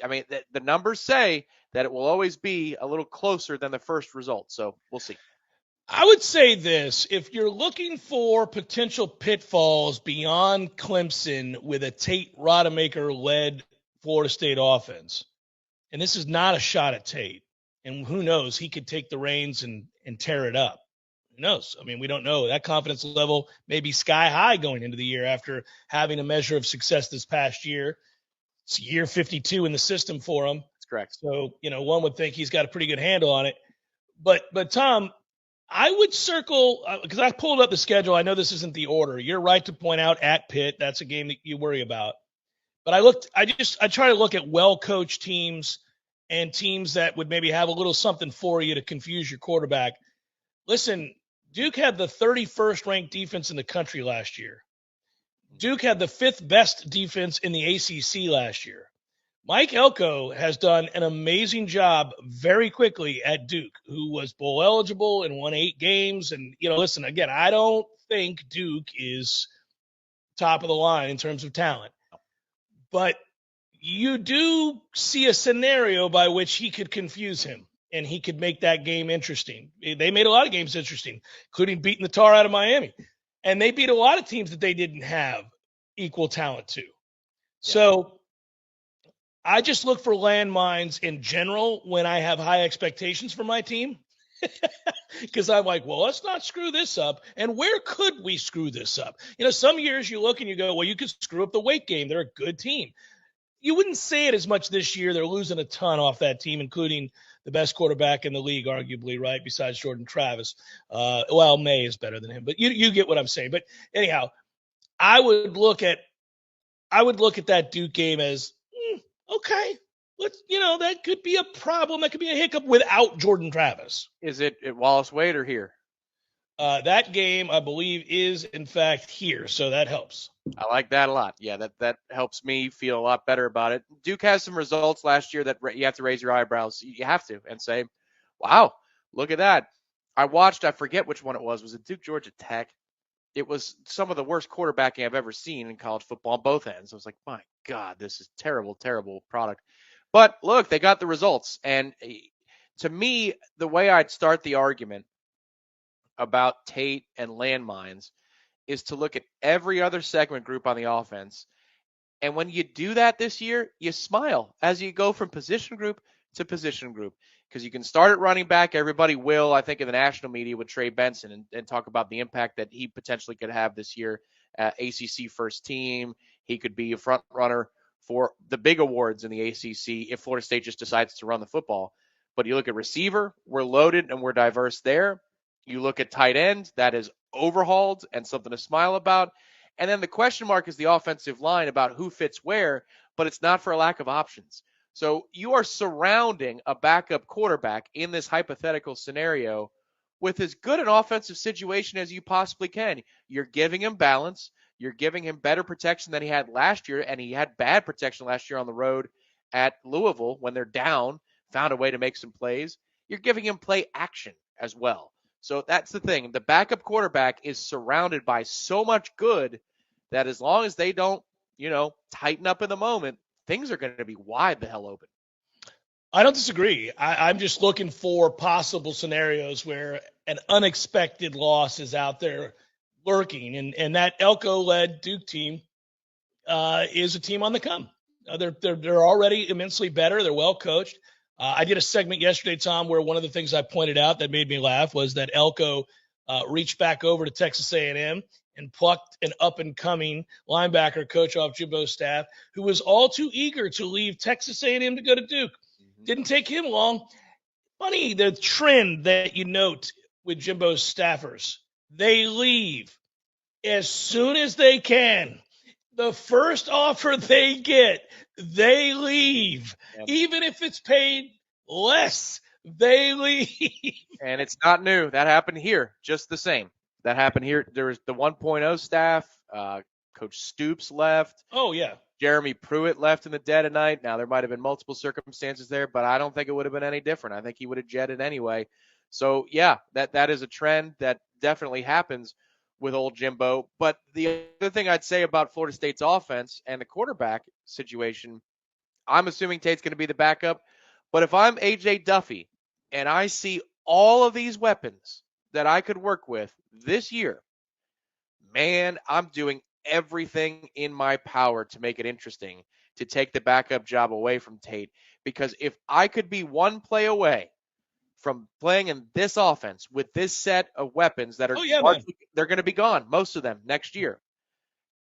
I mean, the numbers say that it will always be a little closer than the first result. So we'll see. I would say this: if you're looking for potential pitfalls beyond Clemson with a Tate Rodemaker-led Florida State offense, and this is not a shot at Tate, and who knows, he could take the reins and tear it up. Who knows? I mean, we don't know. That confidence level may be sky high going into the year after having a measure of success this past year. It's year 52 in the system for him. That's correct. So, one would think he's got a pretty good handle on it. But Tom, I would circle, because I pulled up the schedule. I know this isn't the order. You're right to point out at Pitt. That's a game that you worry about. But I try to look at well-coached teams and teams that would maybe have a little something for you to confuse your quarterback. Listen, Duke had the 31st ranked defense in the country last year. Duke had the 5th best defense in the ACC last year. Mike Elko has done an amazing job very quickly at Duke, who was bowl eligible and won 8 games. And, listen, again, I don't think Duke is top of the line in terms of talent. But you do see a scenario by which he could confuse him and he could make that game interesting. They made a lot of games interesting, including beating the tar out of Miami. And they beat a lot of teams that they didn't have equal talent to. Yeah. So I just look for landmines in general when I have high expectations for my team. Because I'm like, well, let's not screw this up. And where could we screw this up? Some years you look and you go, well, you could screw up the Wake game. They're a good team. You wouldn't say it as much this year. They're losing a ton off that team, including the best quarterback in the league, arguably, right, besides Jordan Travis. Well, May is better than him, but you get what I'm saying. But anyhow, I would look at that Duke game as, okay, that could be a problem. That could be a hiccup without Jordan Travis. Is it at Wallace Wade or here? That game, I believe, is, in fact, here, so that helps. I like that a lot. Yeah, that helps me feel a lot better about it. Duke has some results last year that you have to raise your eyebrows. You have to, and say, wow, look at that. I forget which one it was. Was it Duke, Georgia Tech? It was some of the worst quarterbacking I've ever seen in college football on both ends. I was like, my God, this is terrible, terrible product. But look, they got the results. And to me, the way I'd start the argument about Tate and landmines is to look at every other segment group on the offense. And when you do that this year, you smile as you go from position group to position group, because you can start at running back. Everybody will, I think, in the national media with Trey Benson and talk about the impact that he potentially could have this year. ACC first team. He could be a front runner for the big awards in the ACC if Florida State just decides to run the football. But you look at receiver, we're loaded and we're diverse there. You look at tight end, that is overhauled and something to smile about. And then the question mark is the offensive line about who fits where, but it's not for a lack of options. So you are surrounding a backup quarterback in this hypothetical scenario with as good an offensive situation as you possibly can. You're giving him balance. You're giving him better protection than he had last year, and he had bad protection last year on the road at Louisville when they're down, found a way to make some plays. You're giving him play action as well. So that's the thing. The backup quarterback is surrounded by so much good that as long as they don't, tighten up in the moment, things are going to be wide the hell open. I don't disagree. I'm just looking for possible scenarios where an unexpected loss is out there lurking. And that Elko-led Duke team is a team on the come. They're already immensely better. They're well coached. I did a segment yesterday, Tom, where one of the things I pointed out that made me laugh was that Elko reached back over to Texas A&M and plucked an up-and-coming linebacker coach off Jimbo's staff who was all too eager to leave Texas A&M to go to Duke. Didn't take him long. Funny, the trend that you note with Jimbo's staffers, they leave as soon as they can. The first offer they get, they leave. Yep. Even if it's paid less, they leave. And it's not new. That happened here, just the same. That happened here. There was the 1.0 staff. Coach Stoops left. Oh, yeah. Jeremy Pruitt left in the dead of night. Now, there might have been multiple circumstances there, but I don't think it would have been any different. I think he would have jetted anyway. So, yeah, that is a trend that definitely happens with old Jimbo. But the other thing I'd say about Florida State's offense and the quarterback situation, I'm assuming Tate's going to be the backup. But if I'm A.J. Duffy and I see all of these weapons that I could work with this year, man, I'm doing everything in my power to make it interesting, to take the backup job away from Tate. Because if I could be one play away from playing in this offense with this set of weapons that are they're going to be gone, most of them next year.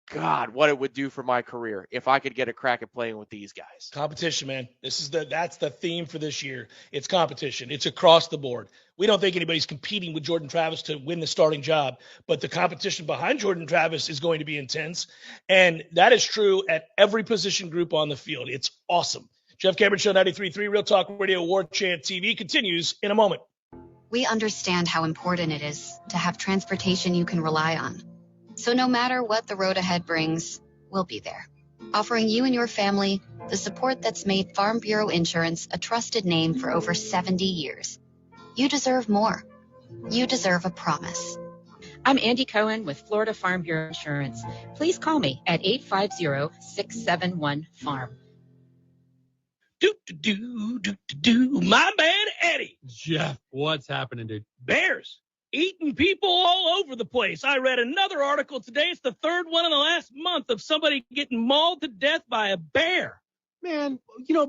God, what it would do for my career if I could get a crack at playing with these guys. Competition, man. That's the theme for this year. It's competition. It's across the board. We don't think anybody's competing with Jordan Travis to win the starting job, but the competition behind Jordan Travis is going to be intense. And that is true at every position group on the field. It's awesome. Jeff Cameron Show 93.3 Real Talk Radio Warchant TV continues in a moment. We understand how important it is to have transportation you can rely on. So no matter what the road ahead brings, we'll be there, offering you and your family the support that's made Farm Bureau Insurance a trusted name for over 70 years. You deserve more. You deserve a promise. I'm Andy Cohen with Florida Farm Bureau Insurance. Please call me at 850-671-FARM. My man Eddie. Jeff, what's happening, dude? Bears eating people all over the place. I read another article today. It's the third one in the last month of somebody getting mauled to death by a bear. Man,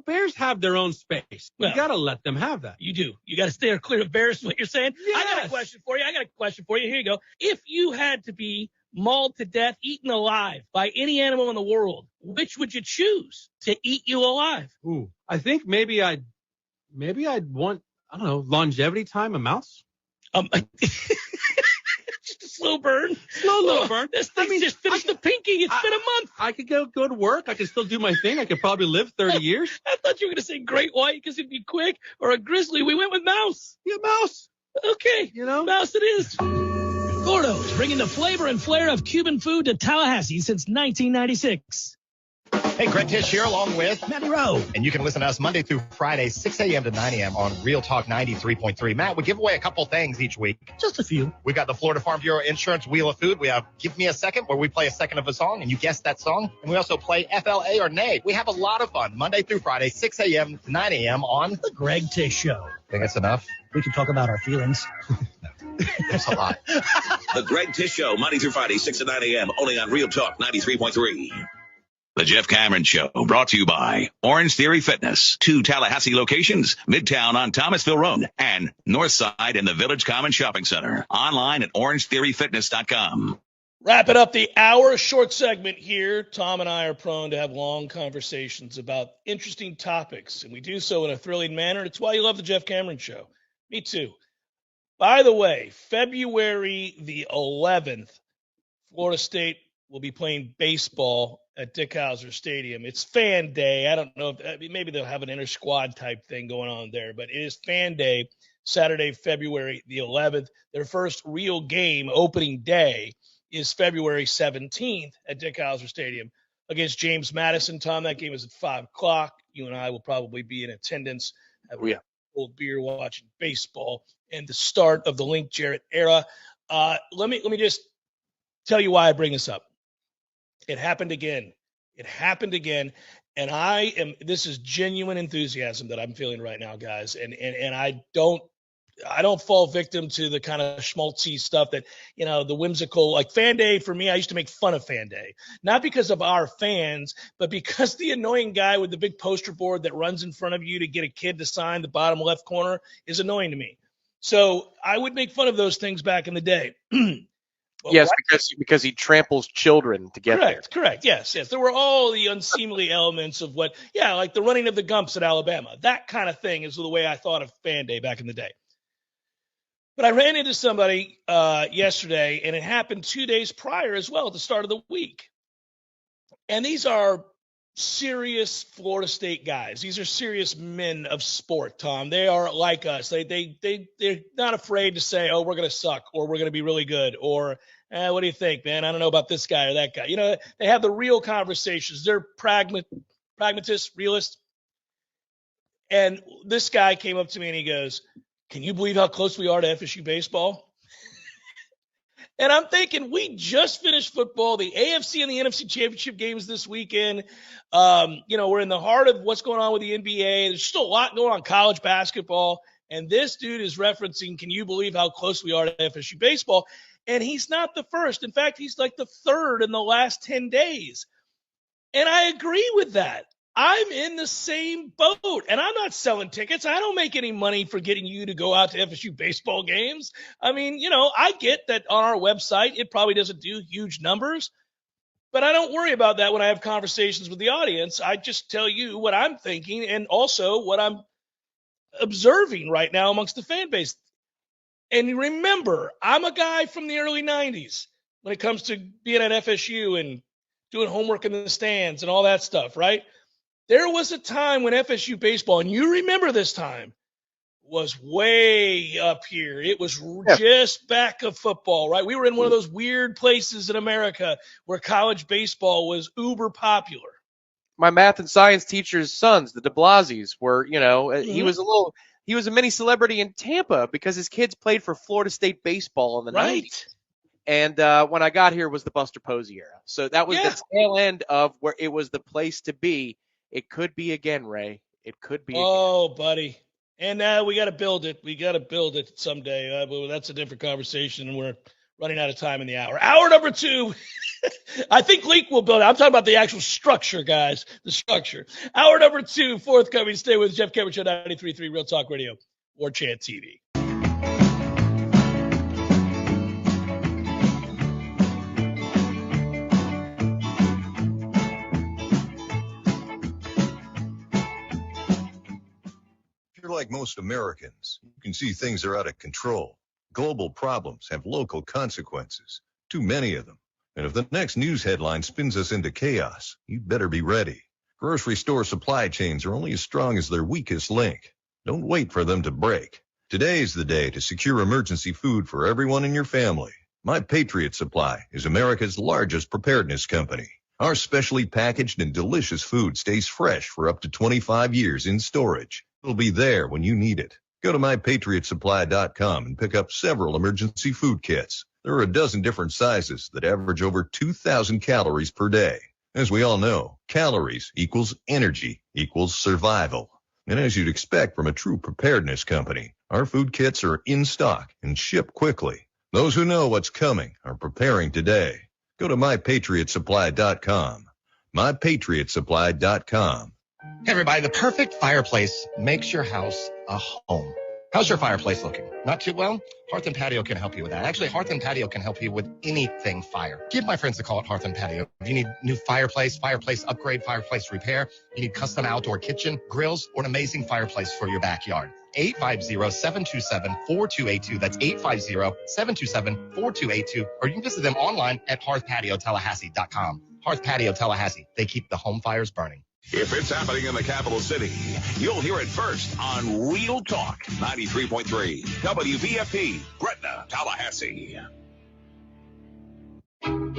bears have their own space. You got to let them have that. You do. You got to stay clear of bears, is what you're saying? Yes. I got a question for you. Here you go. If you had to be mauled to death, eaten alive by any animal in the world, which would you choose to eat you alive? Ooh, I think maybe I'd want, I don't know, longevity time, a mouse. Just a slow burn. Slow burn. This thing just finished the pinky. It's been a month. I could go to work. I could still do my thing. I could probably live 30 years. I thought you were going to say great white because it'd be quick, or a grizzly. We went with mouse. Yeah, mouse. Okay. Mouse it is. Gordo's, bringing the flavor and flair of Cuban food to Tallahassee since 1996. Hey, Greg Tish here along with Matty Rowe. And you can listen to us Monday through Friday, 6 a.m. to 9 a.m. on Real Talk 93.3. Matt, we give away a couple things each week. Just a few. We got the Florida Farm Bureau Insurance Wheel of Food. We have Give Me a Second, where we play a second of a song and you guess that song. And we also play FLA or Nay. We have a lot of fun Monday through Friday, 6 a.m. to 9 a.m. on The Greg Tish Show. Think that's enough? We can talk about our feelings. That's a lot. The Greg Tish Show, Monday through Friday, 6 to 9 a.m. only on Real Talk 93.3. The Jeff Cameron Show, brought to you by Orange Theory Fitness. 2 Tallahassee locations, Midtown on Thomasville Road, and Northside in the Village Common Shopping Center. Online at orangetheoryfitness.com. Wrapping up the hour, short segment here. Tom and I are prone to have long conversations about interesting topics, and we do so in a thrilling manner. It's why you love the Jeff Cameron Show. Me too. By the way, February the 11th, Florida State will be playing baseball at Dick Howser Stadium. It's fan day. I don't know if maybe they'll have an inter-squad type thing going on there, but it is fan day, Saturday, February the 11th. Their first real game, opening day, is February 17th at Dick Howser Stadium against James Madison. Tom, that game is at 5 o'clock. You and I will probably be in attendance. Have a cold beer watching baseball and the start of the Link Jarrett era. Let me just tell you why I bring this up. It happened again. And this is genuine enthusiasm that I'm feeling right now, guys. And I don't fall victim to the kind of schmaltzy stuff that, the whimsical, like Fan Day. For me, I used to make fun of Fan Day, not because of our fans, but because the annoying guy with the big poster board that runs in front of you to get a kid to sign the bottom left corner is annoying to me. So I would make fun of those things back in the day. Yes, because he tramples children to get there. Correct. Yes. There were all the unseemly elements of like the running of the Gumps at Alabama. That kind of thing is the way I thought of Fan Day back in the day. But I ran into somebody yesterday, and it happened 2 days prior as well, at the start of the week. And these are serious Florida State guys. These are serious men of sport, Tom. They are like us. They're not afraid to say, oh, we're going to suck, or we're going to be really good, or what do you think, man? I don't know about this guy or that guy. They have the real conversations. They're pragmatists, realists. And this guy came up to me and he goes, can you believe how close we are to FSU baseball? And I'm thinking, we just finished football, the AFC and the NFC championship games this weekend. We're in the heart of what's going on with the NBA. There's still a lot going on in college basketball. And this dude is referencing, can you believe how close we are to FSU baseball? And he's not the first. In fact, he's like the third in the last 10 days. And I agree with that. I'm in the same boat, and I'm not selling tickets. I don't make any money for getting you to go out to FSU baseball games. I mean, I get that on our website, it probably doesn't do huge numbers, but I don't worry about that when I have conversations with the audience. I just tell you what I'm thinking and also what I'm observing right now amongst the fan base. And remember, I'm a guy from the early 90s when it comes to being at FSU and doing homework in the stands and all that stuff, right? There was a time when FSU baseball, and you remember this time, was way up here. It was just back of football, right? We were in one of those weird places in America where college baseball was uber popular. My math and science teacher's sons, the de Blasies, were, he was a mini celebrity in Tampa because his kids played for Florida State baseball in the 90s. And when I got here was the Buster Posey era. So that was the tail end of where it was the place to be. It could be again, Ray. It could be again. Buddy. And we got to build it. We got to build it someday. But that's a different conversation, and we're running out of time in the hour. Hour number 2. I think Leak will build it. I'm talking about the actual structure, guys. The structure. Hour number 2, forthcoming. Stay with Jeff Cameron Show, 93.3 Real Talk Radio, Warchant TV. Like most Americans, you can see things are out of control. Global problems have local consequences, too many of them. And if the next news headline spins us into chaos, you better be ready. Grocery store supply chains are only as strong as their weakest link. Don't wait for them to break. Today is the day to secure emergency food for everyone in your family. My Patriot Supply is America's largest preparedness company. Our specially packaged and delicious food stays fresh for up to 25 years in storage. It'll be there when you need it. Go to mypatriotsupply.com and pick up several emergency food kits. There are a dozen different sizes that average over 2,000 calories per day. As we all know, calories equals energy equals survival. And as you'd expect from a true preparedness company, our food kits are in stock and ship quickly. Those who know what's coming are preparing today. Go to mypatriotsupply.com. mypatriotsupply.com. Hey everybody, the perfect fireplace makes your house a home. How's your fireplace looking? Not too well? Hearth and Patio can help you with that. Actually, Hearth and Patio can help you with anything fire. Give my friends a call at Hearth and Patio. If you need new fireplace upgrade, fireplace repair, you need custom outdoor kitchen, grills, or an amazing fireplace for your backyard. 850-727-4282. That's 850-727-4282. Or you can visit them online at hearthpatiotallahassee.com. Hearth Patio Tallahassee. They keep the home fires burning. If it's happening in the capital city, you'll hear it first on Real Talk 93.3 WVFP, Gretna, Tallahassee.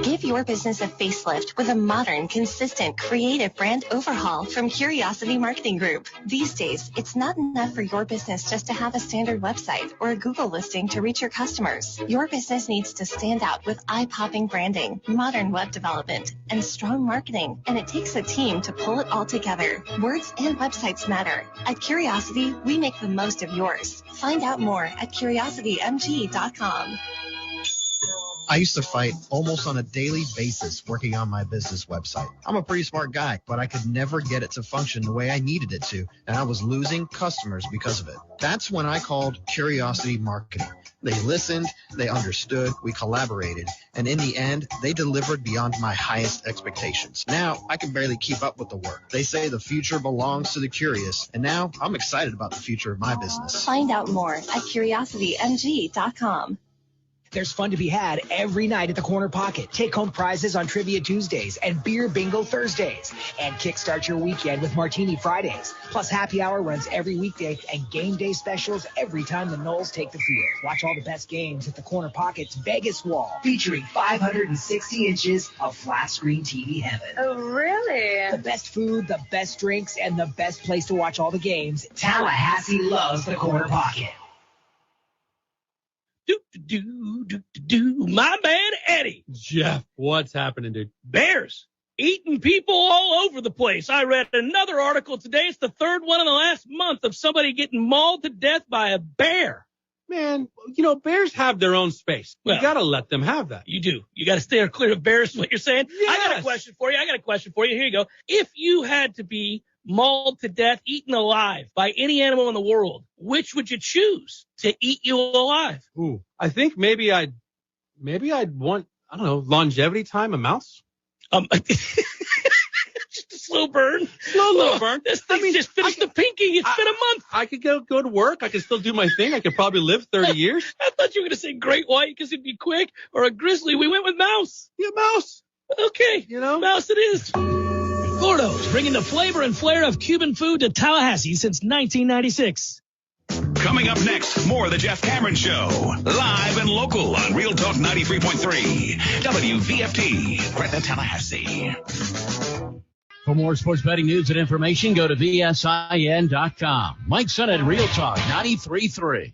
Give your business a facelift with a modern, consistent, creative brand overhaul from Curiosity Marketing Group. These days, it's not enough for your business just to have a standard website or a Google listing to reach your customers. Your business needs to stand out with eye-popping branding, modern web development, and strong marketing. And it takes a team to pull it all together. Words and websites matter. At Curiosity, we make the most of yours. Find out more at curiositymg.com. I used to fight almost on a daily basis working on my business website. I'm a pretty smart guy, but I could never get it to function the way I needed it to, and I was losing customers because of it. That's when I called Curiosity Marketing. They listened, they understood, we collaborated, and in the end, they delivered beyond my highest expectations. Now, I can barely keep up with the work. They say the future belongs to the curious, and now I'm excited about the future of my business. Find out more at curiositymg.com. There's fun to be had every night at the Corner Pocket. Take home prizes on Trivia Tuesdays and Beer Bingo Thursdays. And kickstart your weekend with Martini Fridays. Plus happy hour runs every weekday and game day specials every time the Noles take the field. Watch all the best games at the Corner Pocket's Vegas Wall, featuring 560 inches of flat screen TV heaven. Oh, really? The best food, the best drinks, and the best place to watch all the games. Tallahassee loves the Corner Pocket. My man Eddie. Jeff, what's happening, dude? Bears eating people all over the place. I read another article today. It's the third one in the last month of somebody getting mauled to death by a bear. Man, bears have their own space. You got to let them have that. You do. You got to stay clear of bears, is what you're saying? Yes. I got a question for you. Here you go. If you had to be mauled to death, eaten alive by any animal in the world, which would you choose to eat you alive? Ooh, I think maybe I'd want, longevity time, a mouse. Just a slow burn. Slow burn. This thing just finished the pinky. It's been a month. I could go to work. I could still do my thing. I could probably live 30 years. I thought you were going to say great white because it'd be quick, or a grizzly. We went with mouse. Yeah, mouse. Okay. Mouse it is. Gordo's, bringing the flavor and flair of Cuban food to Tallahassee since 1996. Coming up next, more of the Jeff Cameron Show. Live and local on Real Talk 93.3. WVFT, Gretna, Tallahassee. For more sports betting news and information, go to VSIN.com. Mike Son at Real Talk 93.3.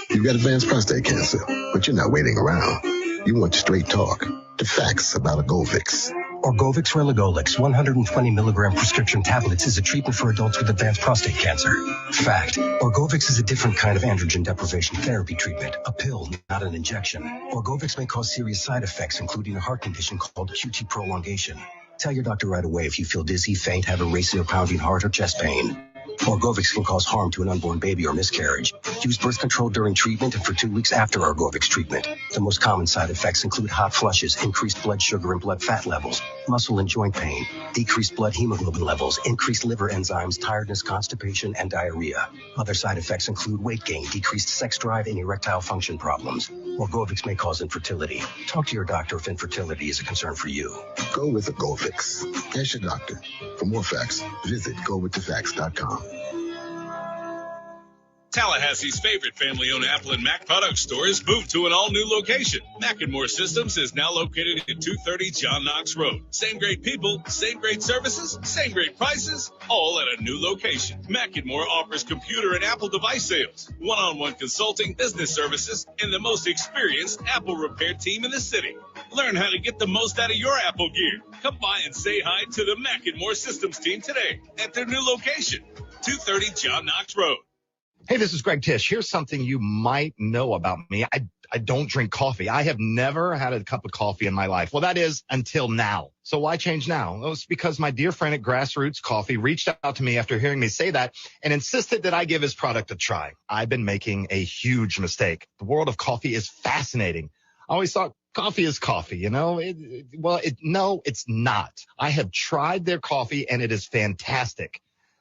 You've got advanced prostate cancer, but you're not waiting around. You want straight talk, the facts about Orgovix. Orgovix Relugolix 120 milligram prescription tablets is a treatment for adults with advanced prostate cancer. Fact, Orgovix is a different kind of androgen deprivation therapy treatment, a pill, not an injection. Orgovix may cause serious side effects, including a heart condition called QT prolongation. Tell your doctor right away if you feel dizzy, faint, have a racing or pounding heart, or chest pain. Orgovix can cause harm to an unborn baby or miscarriage. Use birth control during treatment and for 2 weeks after Orgovix treatment. The most common side effects include hot flushes, increased blood sugar and blood fat levels, muscle and joint pain, decreased blood hemoglobin levels, increased liver enzymes, tiredness, constipation, and diarrhea. Other side effects include weight gain, decreased sex drive, and erectile function problems. Orgovix may cause infertility. Talk to your doctor if infertility is a concern for you. Go with Orgovix. Ask your doctor. For more facts, visit gowiththefacts.com. Tallahassee's favorite family-owned Apple and Mac product store has moved to an all-new location. Mac & More Systems is now located at 230 John Knox Road. Same great people, same great services, same great prices, all at a new location. Mac & More offers computer and Apple device sales, one-on-one consulting, business services, and the most experienced Apple repair team in the city. Learn how to get the most out of your Apple gear. Come by and say hi to the Mac & More Systems team today at their new location, 230 John Knox Road. Hey, this is Greg Tish. Here's something you might know about me. I don't drink coffee. I have never had a cup of coffee in my life. Well, that is until now. So why change now? Well, it's because my dear friend at Grassroots Coffee reached out to me after hearing me say that and insisted that I give his product a try. I've been making a huge mistake. The world of coffee is fascinating. I always thought coffee is coffee, you know? No, it's not. I have tried their coffee and it is fantastic.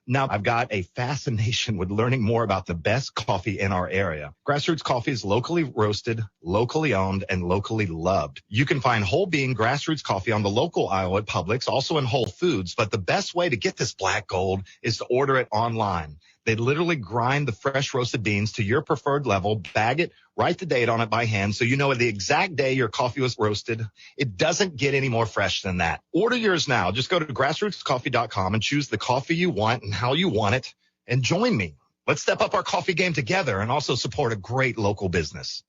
Now, I've got a fascination with learning more about the best coffee in our area. Grassroots Coffee is locally roasted, locally owned, and locally loved. You can find whole bean Grassroots Coffee on the local aisle at Publix, also in Whole Foods. But the best way to get this black gold is to order it online. They literally grind the fresh roasted beans to your preferred level, bag it, write the date on it by hand so you know the exact day your coffee was roasted. It doesn't get any more fresh than that. Order yours now. Just go to grassrootscoffee.com and choose the coffee you want and how you want it, and join me. Let's step up our coffee game together and also support a great local business.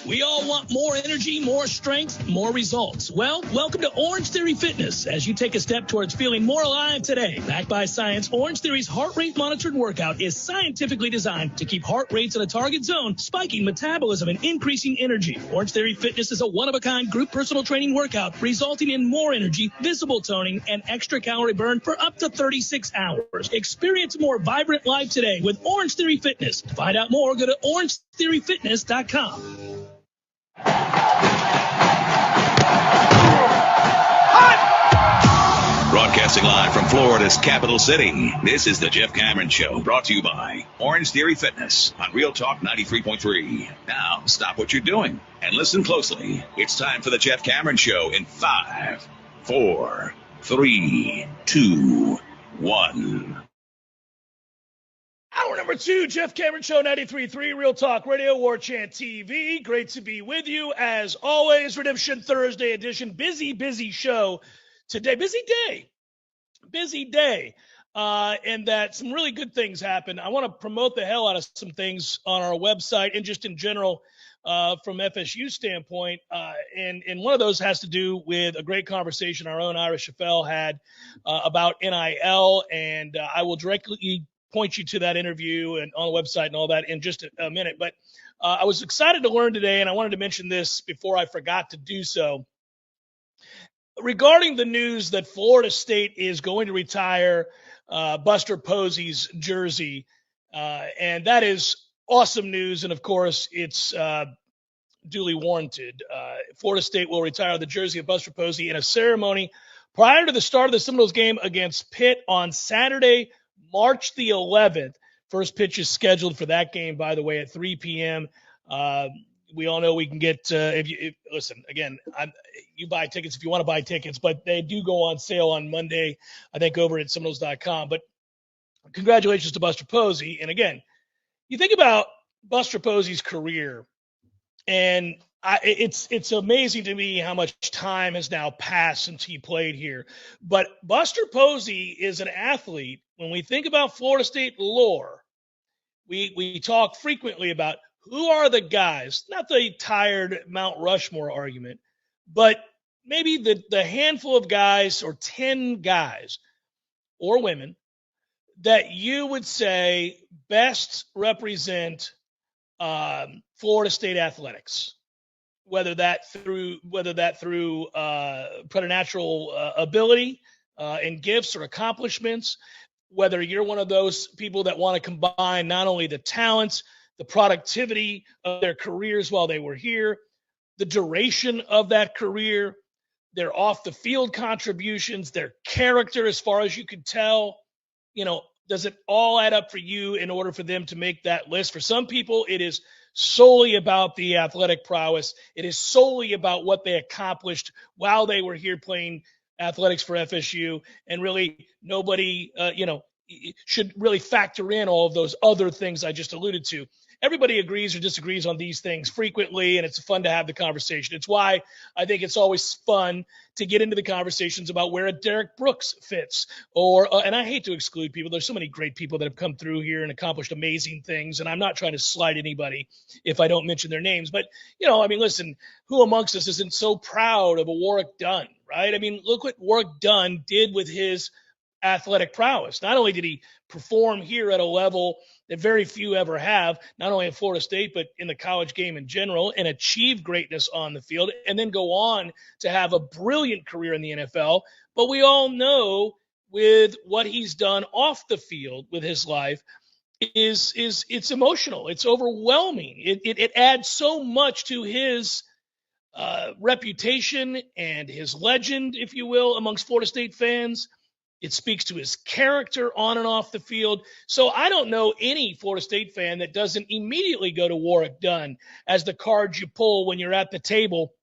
We all want more energy, more strength, more results. Well, welcome to Orange Theory Fitness as you take a step towards feeling more alive today. Backed by science, Orange Theory's heart rate monitored workout is scientifically designed to keep heart rates in a target zone, spiking metabolism and increasing energy. Orange Theory Fitness is a one-of-a-kind group personal training workout resulting in more energy, visible toning, and extra calorie burn for up to 36 hours. Experience a more vibrant life today with Orange Theory Fitness. To find out more, go to orangetheoryfitness.com. Broadcasting live from Florida's capital city, this is the Jeff Cameron Show, brought to you by Orange Theory Fitness on Real Talk 93.3. Now, stop what you're doing and listen closely. It's time for the Jeff Cameron Show in 5, 4, 3, 2, 1. Hour number 2, Jeff Cameron Show, 93.3, Real Talk Radio, Warchant TV. Great to be with you, as always. Redemption Thursday edition. Busy show today. Busy day. And that some really good things happen. I want to promote the hell out of some things on our website and just in general from FSU standpoint. And one of those has to do with a great conversation our own Ira Chaffel had about NIL. And I will directly point you to that interview and on the website and all that in just a minute. But I was excited to learn today, and I wanted to mention this before I forgot to do so. Regarding the news that Florida State is going to retire Buster Posey's jersey, and that is awesome news, and of course it's duly warranted. Florida State will retire the jersey of Buster Posey in a ceremony prior to the start of the Seminoles game against Pitt on Saturday, March the 11th. First pitch is scheduled for that game, by the way, at 3 p.m. We all know we can get listen, again, you buy tickets if you want to buy tickets, but they do go on sale on Monday, I think, over at Seminoles.com. But congratulations to Buster Posey. And again, you think about Buster Posey's career, and it's amazing to me how much time has now passed since he played here. But Buster Posey is an athlete. When we think about Florida State lore, we talk frequently about who are the guys, not the tired Mount Rushmore argument, but maybe the handful of guys or 10 guys or women that you would say best represent Florida State athletics, whether that through preternatural ability and gifts or accomplishments, whether you're one of those people that want to combine not only the talents, the productivity of their careers while they were here, the duration of that career, their off the field contributions, their character as far as you could tell, does it all add up for you in order for them to make that list? For some people, it is solely about the athletic prowess. It is solely about what they accomplished while they were here playing athletics for FSU, and really nobody, should really factor in all of those other things I just alluded to. Everybody agrees or disagrees on these things frequently, and it's fun to have the conversation. It's why I think it's always fun to get into the conversations about where a Derek Brooks fits. And I hate to exclude people. There's so many great people that have come through here and accomplished amazing things, and I'm not trying to slight anybody if I don't mention their names. But, listen, who amongst us isn't so proud of a Warrick Dunn, right? I mean, look what Warrick Dunn did with his athletic prowess. Not only did he perform here at a level that very few ever have, not only at Florida State, but in the college game in general, and achieve greatness on the field, and then go on to have a brilliant career in the NFL. But we all know with what he's done off the field with his life is it's emotional. It's overwhelming. It adds so much to his reputation and his legend, if you will, amongst Florida State fans. It speaks to his character on and off the field. So I don't know any Florida State fan that doesn't immediately go to Warrick Dunn as the card you pull when you're at the table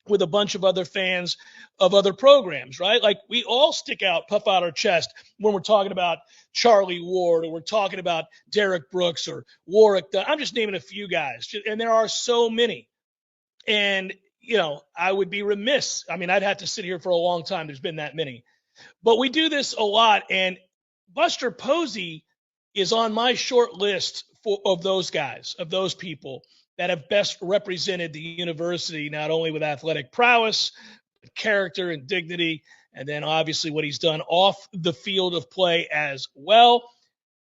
with a bunch of other fans of other programs, right? Like we all puff out our chest when we're talking about Charlie Ward, or we're talking about Derek Brooks or Warrick Dunn. I'm just naming a few guys, and there are so many. And, I would be remiss. I mean, I'd have to sit here for a long time. There's been that many. But we do this a lot, and Buster Posey is on my short list of those guys, of those people that have best represented the university, not only with athletic prowess, but character and dignity, and then obviously what he's done off the field of play as well.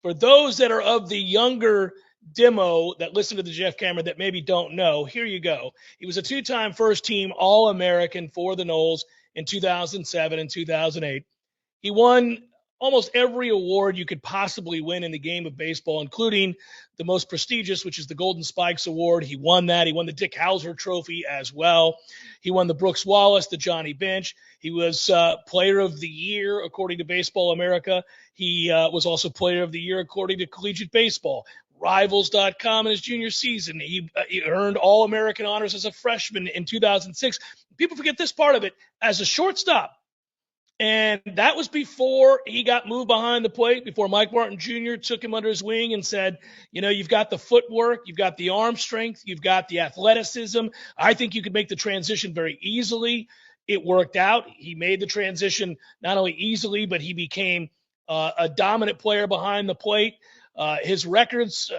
For those that are of the younger demo that listen to the Jeff Cameron that maybe don't know, here you go. He was a two-time first-team All-American for the Noles in 2007 and 2008. He won almost every award you could possibly win in the game of baseball, including the most prestigious, which is the Golden Spikes Award. He won that. He won the Dick Hauser Trophy as well. He won the Brooks Wallace, the Johnny Bench. He was Player of the Year, according to Baseball America. He was also Player of the Year, according to Collegiate Baseball. Rivals.com in his junior season. He earned All-American honors as a freshman in 2006. People forget this part of it. As a shortstop, and that was before he got moved behind the plate, before Mike Martin Jr. took him under his wing and said, you've got the footwork, you've got the arm strength, you've got the athleticism. I think you could make the transition very easily. It worked out. He made the transition not only easily, but he became a dominant player behind the plate. His records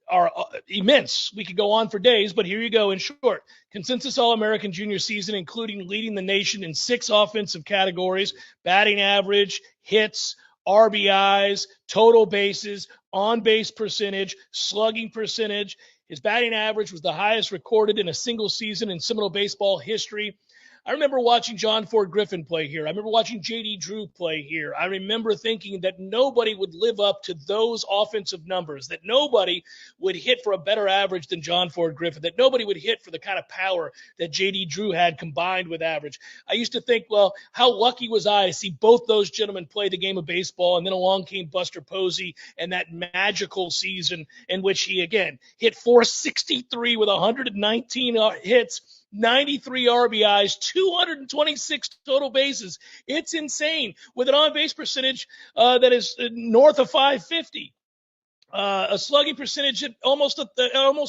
are immense. We could go on for days, but here you go in short. Consensus All-American junior season, including leading the nation in 6 offensive categories: batting average, hits, RBIs, total bases, on-base percentage, slugging percentage. His batting average was the highest recorded in a single season in Seminole baseball history. I remember watching John Ford Griffin play here. I remember watching J.D. Drew play here. I remember thinking that nobody would live up to those offensive numbers, that nobody would hit for a better average than John Ford Griffin, that nobody would hit for the kind of power that J.D. Drew had combined with average. I used to think, well, how lucky was I to see both those gentlemen play the game of baseball, and then along came Buster Posey and that magical season in which he, again, hit .463 with 119 hits, 93 RBIs, 226 total bases. It's insane, with an on-base percentage that is north of 550. A slugging percentage at almost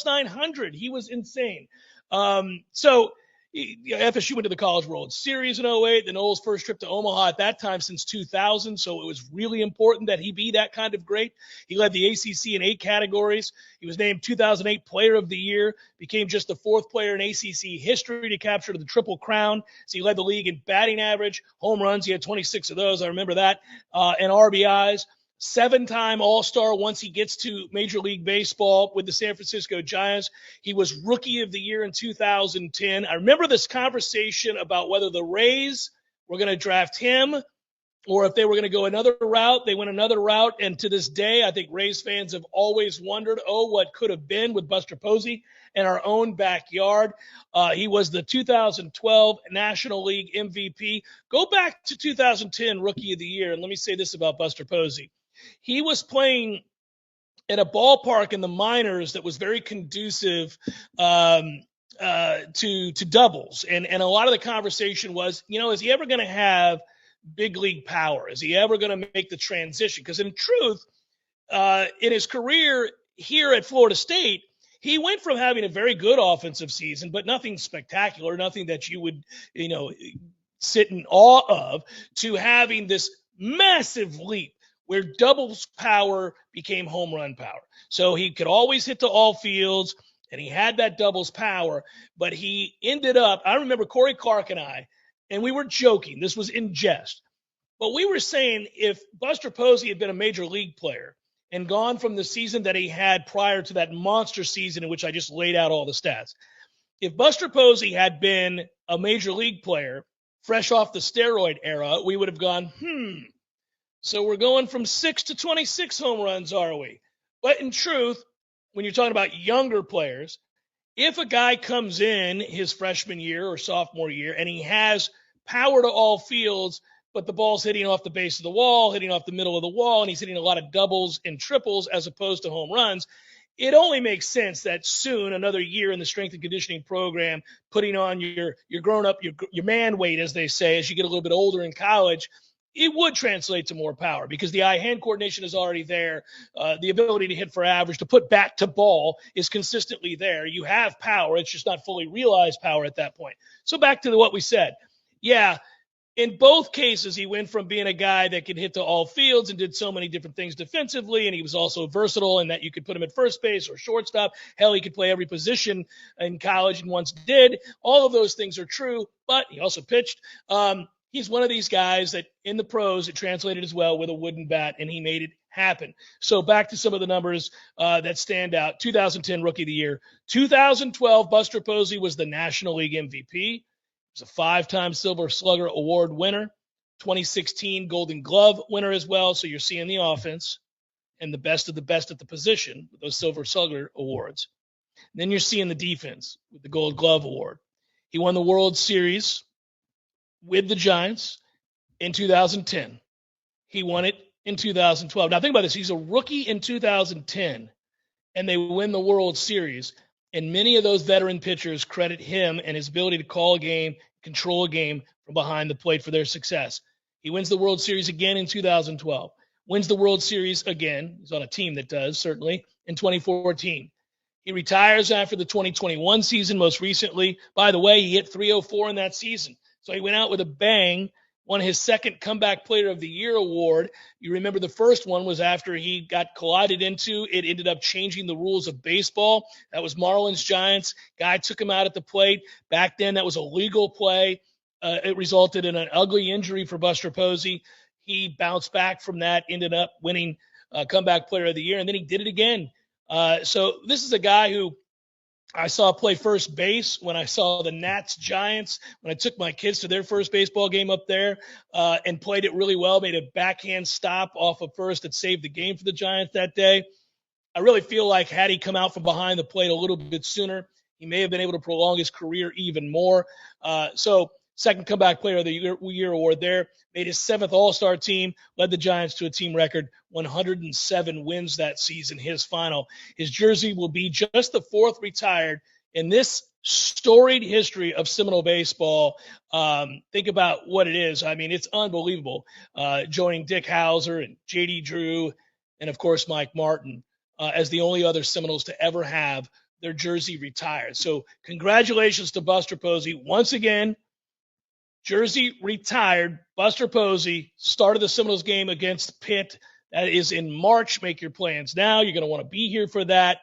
900. He was insane. So FSU went to the College World Series in 08, the Noles' first trip to Omaha at that time since 2000. So it was really important that he be that kind of great. He led the ACC in 8 categories. He was named 2008 Player of the Year, became just the 4th player in ACC history to capture the Triple Crown. So he led the league in batting average, home runs. He had 26 of those. I remember that. And RBIs. 7-time All-Star once he gets to Major League Baseball with the San Francisco Giants. He was Rookie of the Year in 2010. I remember this conversation about whether the Rays were going to draft him or if they were going to go another route. They went another route, and to this day, I think Rays fans have always wondered, what could have been with Buster Posey in our own backyard. He was the 2012 National League MVP. Go back to 2010 Rookie of the Year, and let me say this about Buster Posey. He was playing in a ballpark in the minors that was very conducive to doubles. And a lot of the conversation was, is he ever going to have big league power? Is he ever going to make the transition? Because in truth, in his career here at Florida State, he went from having a very good offensive season, but nothing spectacular, nothing that you would, sit in awe of, to having this massive leap where doubles power became home run power. So he could always hit to all fields, and he had that doubles power, but he ended up, I remember Corey Clark and I, and we were joking, this was in jest, but we were saying if Buster Posey had been a major league player and gone from the season that he had prior to that monster season in which I just laid out all the stats, if Buster Posey had been a major league player fresh off the steroid era, we would have gone, so we're going from 6 to 26 home runs, are we? But in truth, when you're talking about younger players, if a guy comes in his freshman year or sophomore year and he has power to all fields, but the ball's hitting off the base of the wall, hitting off the middle of the wall, and he's hitting a lot of doubles and triples as opposed to home runs, it only makes sense that soon, another year in the strength and conditioning program, putting on your grown up, your man weight, as they say, as you get a little bit older in college, it would translate to more power because the eye-hand coordination is already there. The ability to hit for average, to put bat to ball is consistently there. You have power. It's just not fully realized power at that point. So back to what we said. Yeah, in both cases, he went from being a guy that could hit to all fields and did so many different things defensively, and he was also versatile in that you could put him at first base or shortstop. Hell, he could play every position in college and once did. All of those things are true, but he also pitched. He's one of these guys that in the pros, it translated as well with a wooden bat, and he made it happen. So back to some of the numbers that stand out. 2010 Rookie of the Year. 2012, Buster Posey was the National League MVP. He was a 5-time Silver Slugger Award winner. 2016 Golden Glove winner as well. So you're seeing the offense and the best of the best at the position with those Silver Slugger Awards. And then you're seeing the defense with the Gold Glove Award. He won the World Series with the Giants in 2010. He won it in 2012. Now think about this. He's a rookie in 2010, and they win the World Series. And many of those veteran pitchers credit him and his ability to call a game, control a game from behind the plate for their success. He wins the World Series again in 2012. Wins the World Series again. He's on a team that does, certainly, in 2014. He retires after the 2021 season most recently. By the way, he hit .304 in that season. So he went out with a bang, won his second Comeback Player of the Year award. You remember the first one was after he got collided into. It ended up changing the rules of baseball. That was Marlins Giants. Guy took him out at the plate. Back then, that was a legal play. It resulted in an ugly injury for Buster Posey. He bounced back from that, ended up winning Comeback Player of the Year, and then he did it again. So this is a guy who I saw play first base when I saw the Nats Giants, when I took my kids to their first baseball game up there and played it really well, made a backhand stop off of first that saved the game for the Giants that day. I really feel like had he come out from behind the plate a little bit sooner, he may have been able to prolong his career even more. So second Comeback Player of the Year award there, made his 7th All-Star team, led the Giants to a team record 107 wins that season, his final. His jersey will be just the 4th retired in this storied history of Seminole baseball. Think about what it is. I mean, it's unbelievable. Joining Dick Hauser and J.D. Drew and, of course, Mike Martin. as the only other Seminoles to ever have their jersey retired. So congratulations to Buster Posey. Once again, jersey retired. Buster Posey started the Seminoles game against Pitt. That is in March. Make your plans now. You're going to want to be here for that.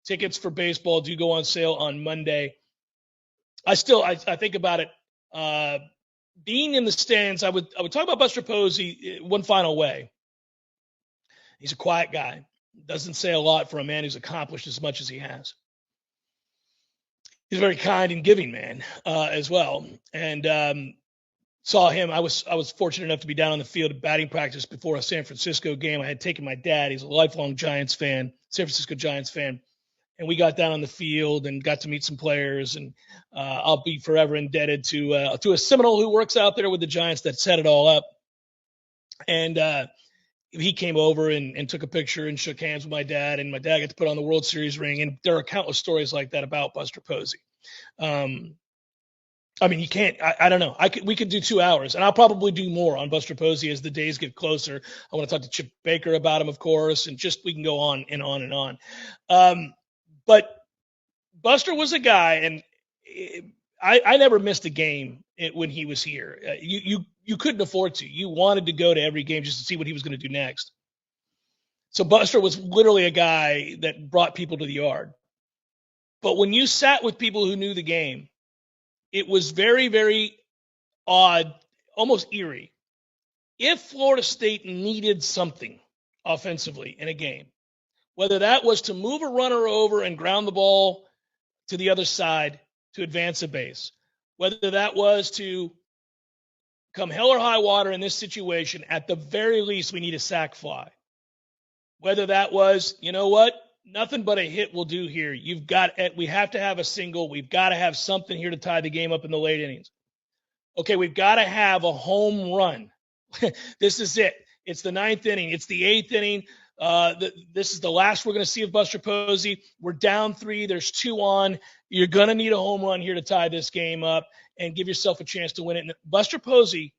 Tickets for baseball do go on sale on Monday. I think about it. Being in the stands, I would talk about Buster Posey one final way. He's a quiet guy. Doesn't say a lot for a man who's accomplished as much as he has. He's a very kind and giving man as well. And saw him. I was fortunate enough to be down on the field at batting practice before a San Francisco game. I had taken my dad. He's a lifelong Giants fan, San Francisco Giants fan. And we got down on the field and got to meet some players. And I'll be forever indebted to a Seminole who works out there with the Giants that set it all up. And he came over and took a picture and shook hands with my dad. And my dad got to put on the World Series ring. And there are countless stories like that about Buster Posey. I mean, you can't. I don't know. We could do 2 hours, and I'll probably do more on Buster Posey as the days get closer. I want to talk to Chip Baker about him, of course, and we can go on and on and on. But Buster was a guy, and I never missed a game when he was here. You couldn't afford to. You wanted to go to every game just to see what he was going to do next. So Buster was literally a guy that brought people to the yard. But when you sat with people who knew the game, it was very, very odd, almost eerie. If Florida State needed something offensively in a game, whether that was to move a runner over and ground the ball to the other side to advance a base, whether that was to come hell or high water in this situation, at the very least, we need a sac fly. Whether that was, you know what? Nothing but a hit will do here. We have to have a single. We've got to have something here to tie the game up in the late innings. Okay, we've got to have a home run. This is it. It's the 9th inning. It's the 8th inning. This is the last we're going to see of Buster Posey. We're down 3. There's 2 on. You're going to need a home run here to tie this game up and give yourself a chance to win it. And Buster Posey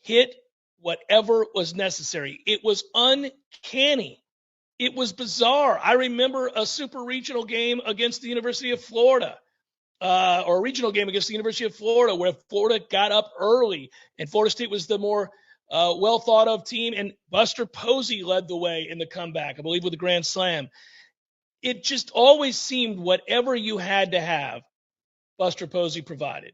hit whatever was necessary. It was uncanny. It was bizarre. I remember a super regional game against the University of Florida, or a regional game against the University of Florida, where Florida got up early and Florida State was the more well thought of team. And Buster Posey led the way in the comeback, I believe, with a grand slam. It just always seemed whatever you had to have, Buster Posey provided.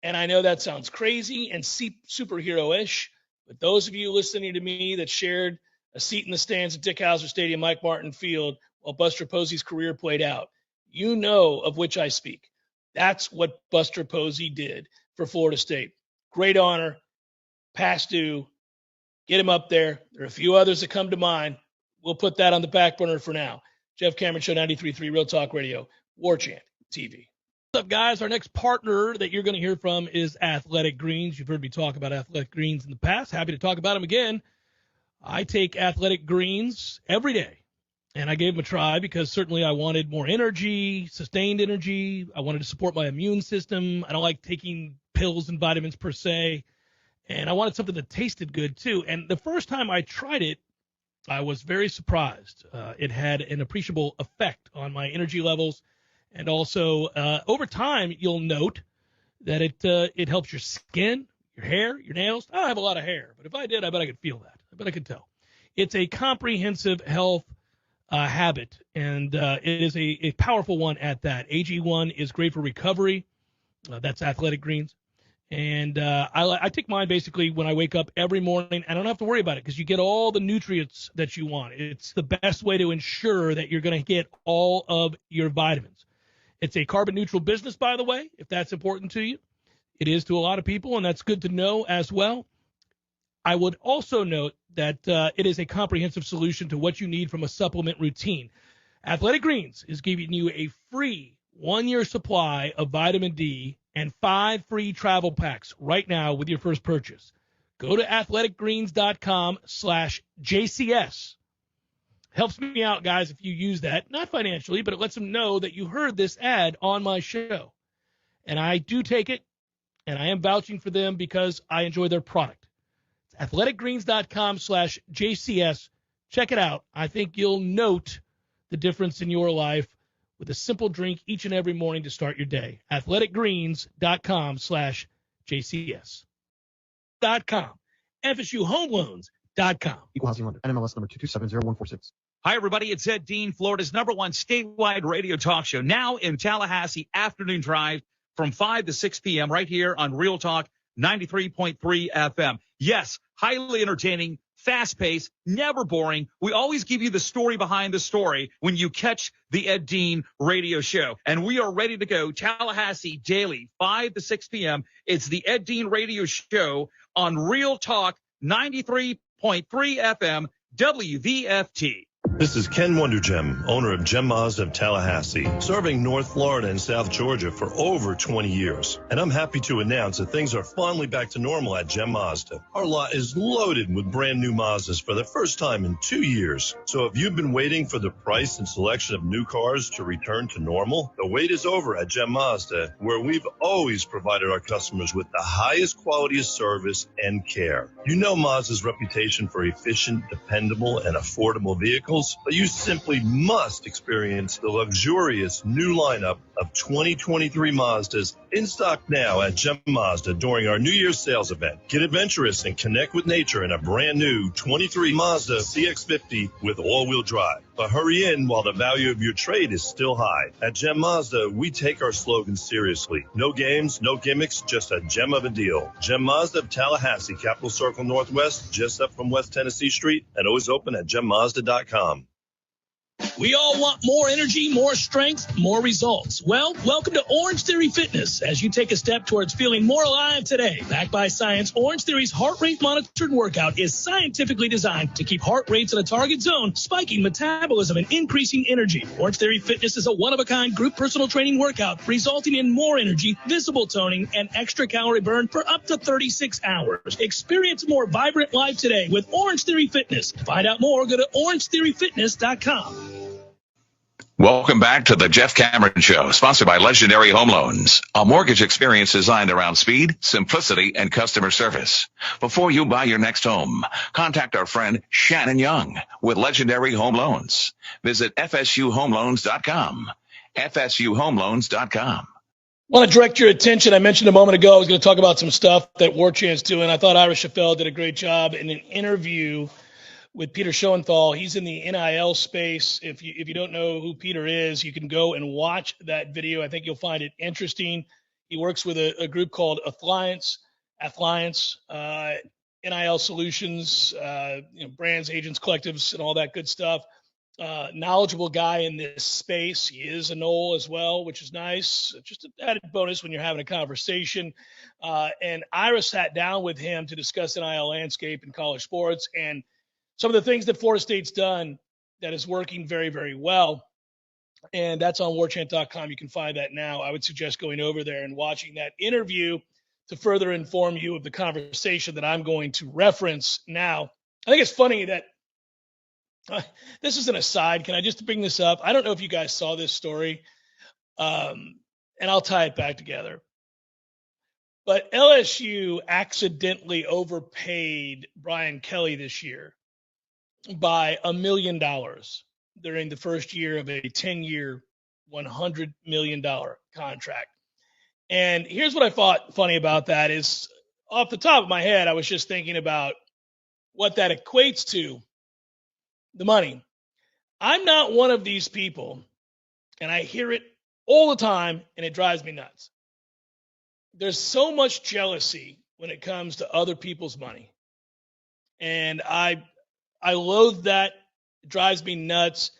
And I know that sounds crazy and superhero-ish, but those of you listening to me that shared a seat in the stands at Dick Howser Stadium, Mike Martin Field, while Buster Posey's career played out, you know of which I speak. That's what Buster Posey did for Florida State. Great honor, past due. Get him up there. There are a few others that come to mind. We'll put that on the back burner for now. Jeff Cameron Show, 93.3 Real Talk Radio, Warchant TV. What's up, guys? Our next partner that you're going to hear from is Athletic Greens. You've heard me talk about Athletic Greens in the past. Happy to talk about them again. I take Athletic Greens every day, and I gave them a try because certainly I wanted more energy, sustained energy. I wanted to support my immune system. I don't like taking pills and vitamins per se, and I wanted something that tasted good too. And the first time I tried it, I was very surprised. It had an appreciable effect on my energy levels, and also over time, you'll note that it helps your skin, your hair, your nails. I don't have a lot of hair, but if I did, I bet I could feel that. I bet I could tell. It's a comprehensive health habit, and it is a powerful one at that. AG1 is great for recovery. That's Athletic Greens. And I take mine basically when I wake up every morning. I don't have to worry about it because you get all the nutrients that you want. It's the best way to ensure that you're going to get all of your vitamins. It's a carbon neutral business, by the way, if that's important to you. It is to a lot of people, and that's good to know as well. I would also note that it is a comprehensive solution to what you need from a supplement routine. Athletic Greens is giving you a free 1-year supply of vitamin D and 5 free travel packs right now with your first purchase. Go to athleticgreens.com/JCS. Helps me out, guys, if you use that. Not financially, but it lets them know that you heard this ad on my show. And I do take it, and I am vouching for them because I enjoy their product. It's athleticgreens.com/JCS. Check it out. I think you'll note the difference in your life with a simple drink each and every morning to start your day. athleticgreens.com/JCS. FSUHomeLoans.com. Equal housing lender. NMLS number 2270146. Hi, everybody. It's Ed Dean, Florida's #1 statewide radio talk show, now in Tallahassee afternoon drive from 5 to 6 p.m. right here on Real Talk 93.3 FM. Yes, highly entertaining, fast-paced, never boring. We always give you the story behind the story when you catch the Ed Dean radio show. And we are ready to go Tallahassee daily, 5 to 6 p.m. It's the Ed Dean radio show on Real Talk 93.3 FM, WVFT. This is Ken Wondergem, owner of Gem Mazda of Tallahassee, serving North Florida and South Georgia for over 20 years. And I'm happy to announce that things are finally back to normal at Gem Mazda. Our lot is loaded with brand new Mazdas for the first time in 2 years. So if you've been waiting for the price and selection of new cars to return to normal, the wait is over at Gem Mazda, where we've always provided our customers with the highest quality of service and care. You know Mazda's reputation for efficient, dependable, and affordable vehicles, but you simply must experience the luxurious new lineup of 2023 Mazdas in stock now at Gem Mazda during our New Year's sales event. Get adventurous and connect with nature in a brand new 23 Mazda CX-50 with all-wheel drive. But hurry in while the value of your trade is still high. At Gem Mazda, we take our slogan seriously. No games, no gimmicks, just a gem of a deal. Gem Mazda of Tallahassee, Capitol Circle Northwest, just up from West Tennessee Street, and always open at gemmazda.com. We all want more energy, more strength, more results. Well, welcome to Orange Theory Fitness as you take a step towards feeling more alive today. Backed by science, Orange Theory's heart rate monitored workout is scientifically designed to keep heart rates in a target zone, spiking metabolism and increasing energy. Orange Theory Fitness is a one-of-a-kind group personal training workout resulting in more energy, visible toning, and extra calorie burn for up to 36 hours. Experience a more vibrant life today with Orange Theory Fitness. To find out more, go to orangetheoryfitness.com. Welcome back to the Jeff Cameron Show, sponsored by Legendary Home Loans, a mortgage experience designed around speed, simplicity, and customer service. Before you buy your next home, contact our friend Shannon Young with Legendary Home Loans. Visit FSUHomeLoans.com, FSUHomeLoans.com. I want to direct your attention. I mentioned a moment ago I was going to talk about some stuff that Warchant's doing. I thought Ira Chaffel did a great job in an interview with Peter Schoenthal. He's in the NIL space. If you don't know who Peter is, you can go and watch that video. I think you'll find it interesting. He works with a group called Athliance, NIL Solutions, brands, agents, collectives, and all that good stuff. Knowledgeable guy in this space. He is a Nole as well, which is nice. Just an added bonus when you're having a conversation. And Ira sat down with him to discuss NIL landscape in college sports and some of the things that Florida State's done that is working very, very well. And that's on warchant.com. You can find that now. I would suggest going over there and watching that interview to further inform you of the conversation that I'm going to reference now. I think it's funny that this is an aside. Can I just bring this up? I don't know if you guys saw this story, and I'll tie it back together. But LSU accidentally overpaid Brian Kelly this year by $1 million during the first year of a 10-year, $100 million contract. And here's what I thought funny about that is, off the top of my head, I was just thinking about what that equates to, the money. I'm not one of these people, and I hear it all the time, and it drives me nuts. There's so much jealousy when it comes to other people's money. And I loathe that. It drives me nuts.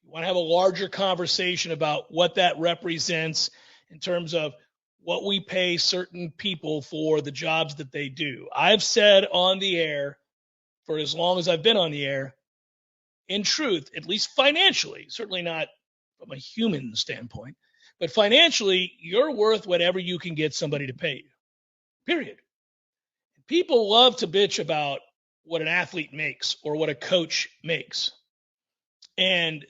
You want to have a larger conversation about what that represents in terms of what we pay certain people for the jobs that they do. I've said on the air for as long as I've been on the air, in truth, at least financially, certainly not from a human standpoint, but financially, you're worth whatever you can get somebody to pay you, period. People love to bitch about what an athlete makes or what a coach makes. And,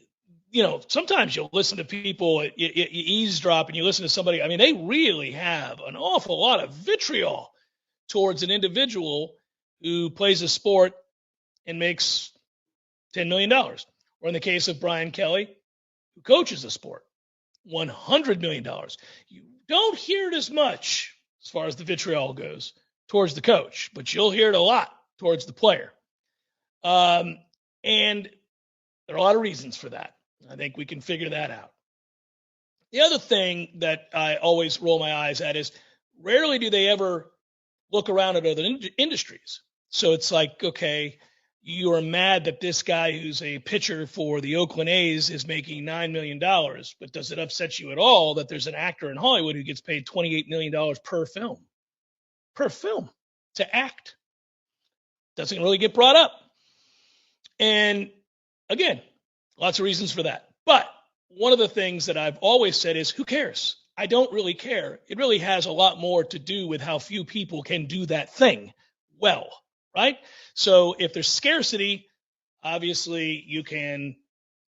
sometimes you'll listen to people, you eavesdrop and you listen to somebody. I mean, they really have an awful lot of vitriol towards an individual who plays a sport and makes $10 million. Or in the case of Brian Kelly, who coaches the sport. $100 million. You don't hear it as much as far as the vitriol goes towards the coach, but you'll hear it a lot towards the player. And there are a lot of reasons for that. I think we can figure that out. The other thing that I always roll my eyes at is rarely do they ever look around at other industries. So it's like, okay, you are mad that this guy who's a pitcher for the Oakland A's is making $9 million, but does it upset you at all that there's an actor in Hollywood who gets paid $28 million per film to act? Doesn't really get brought up. And again, lots of reasons for that. But one of the things that I've always said is, who cares? I don't really care. It really has a lot more to do with how few people can do that thing well, right? So if there's scarcity, obviously you can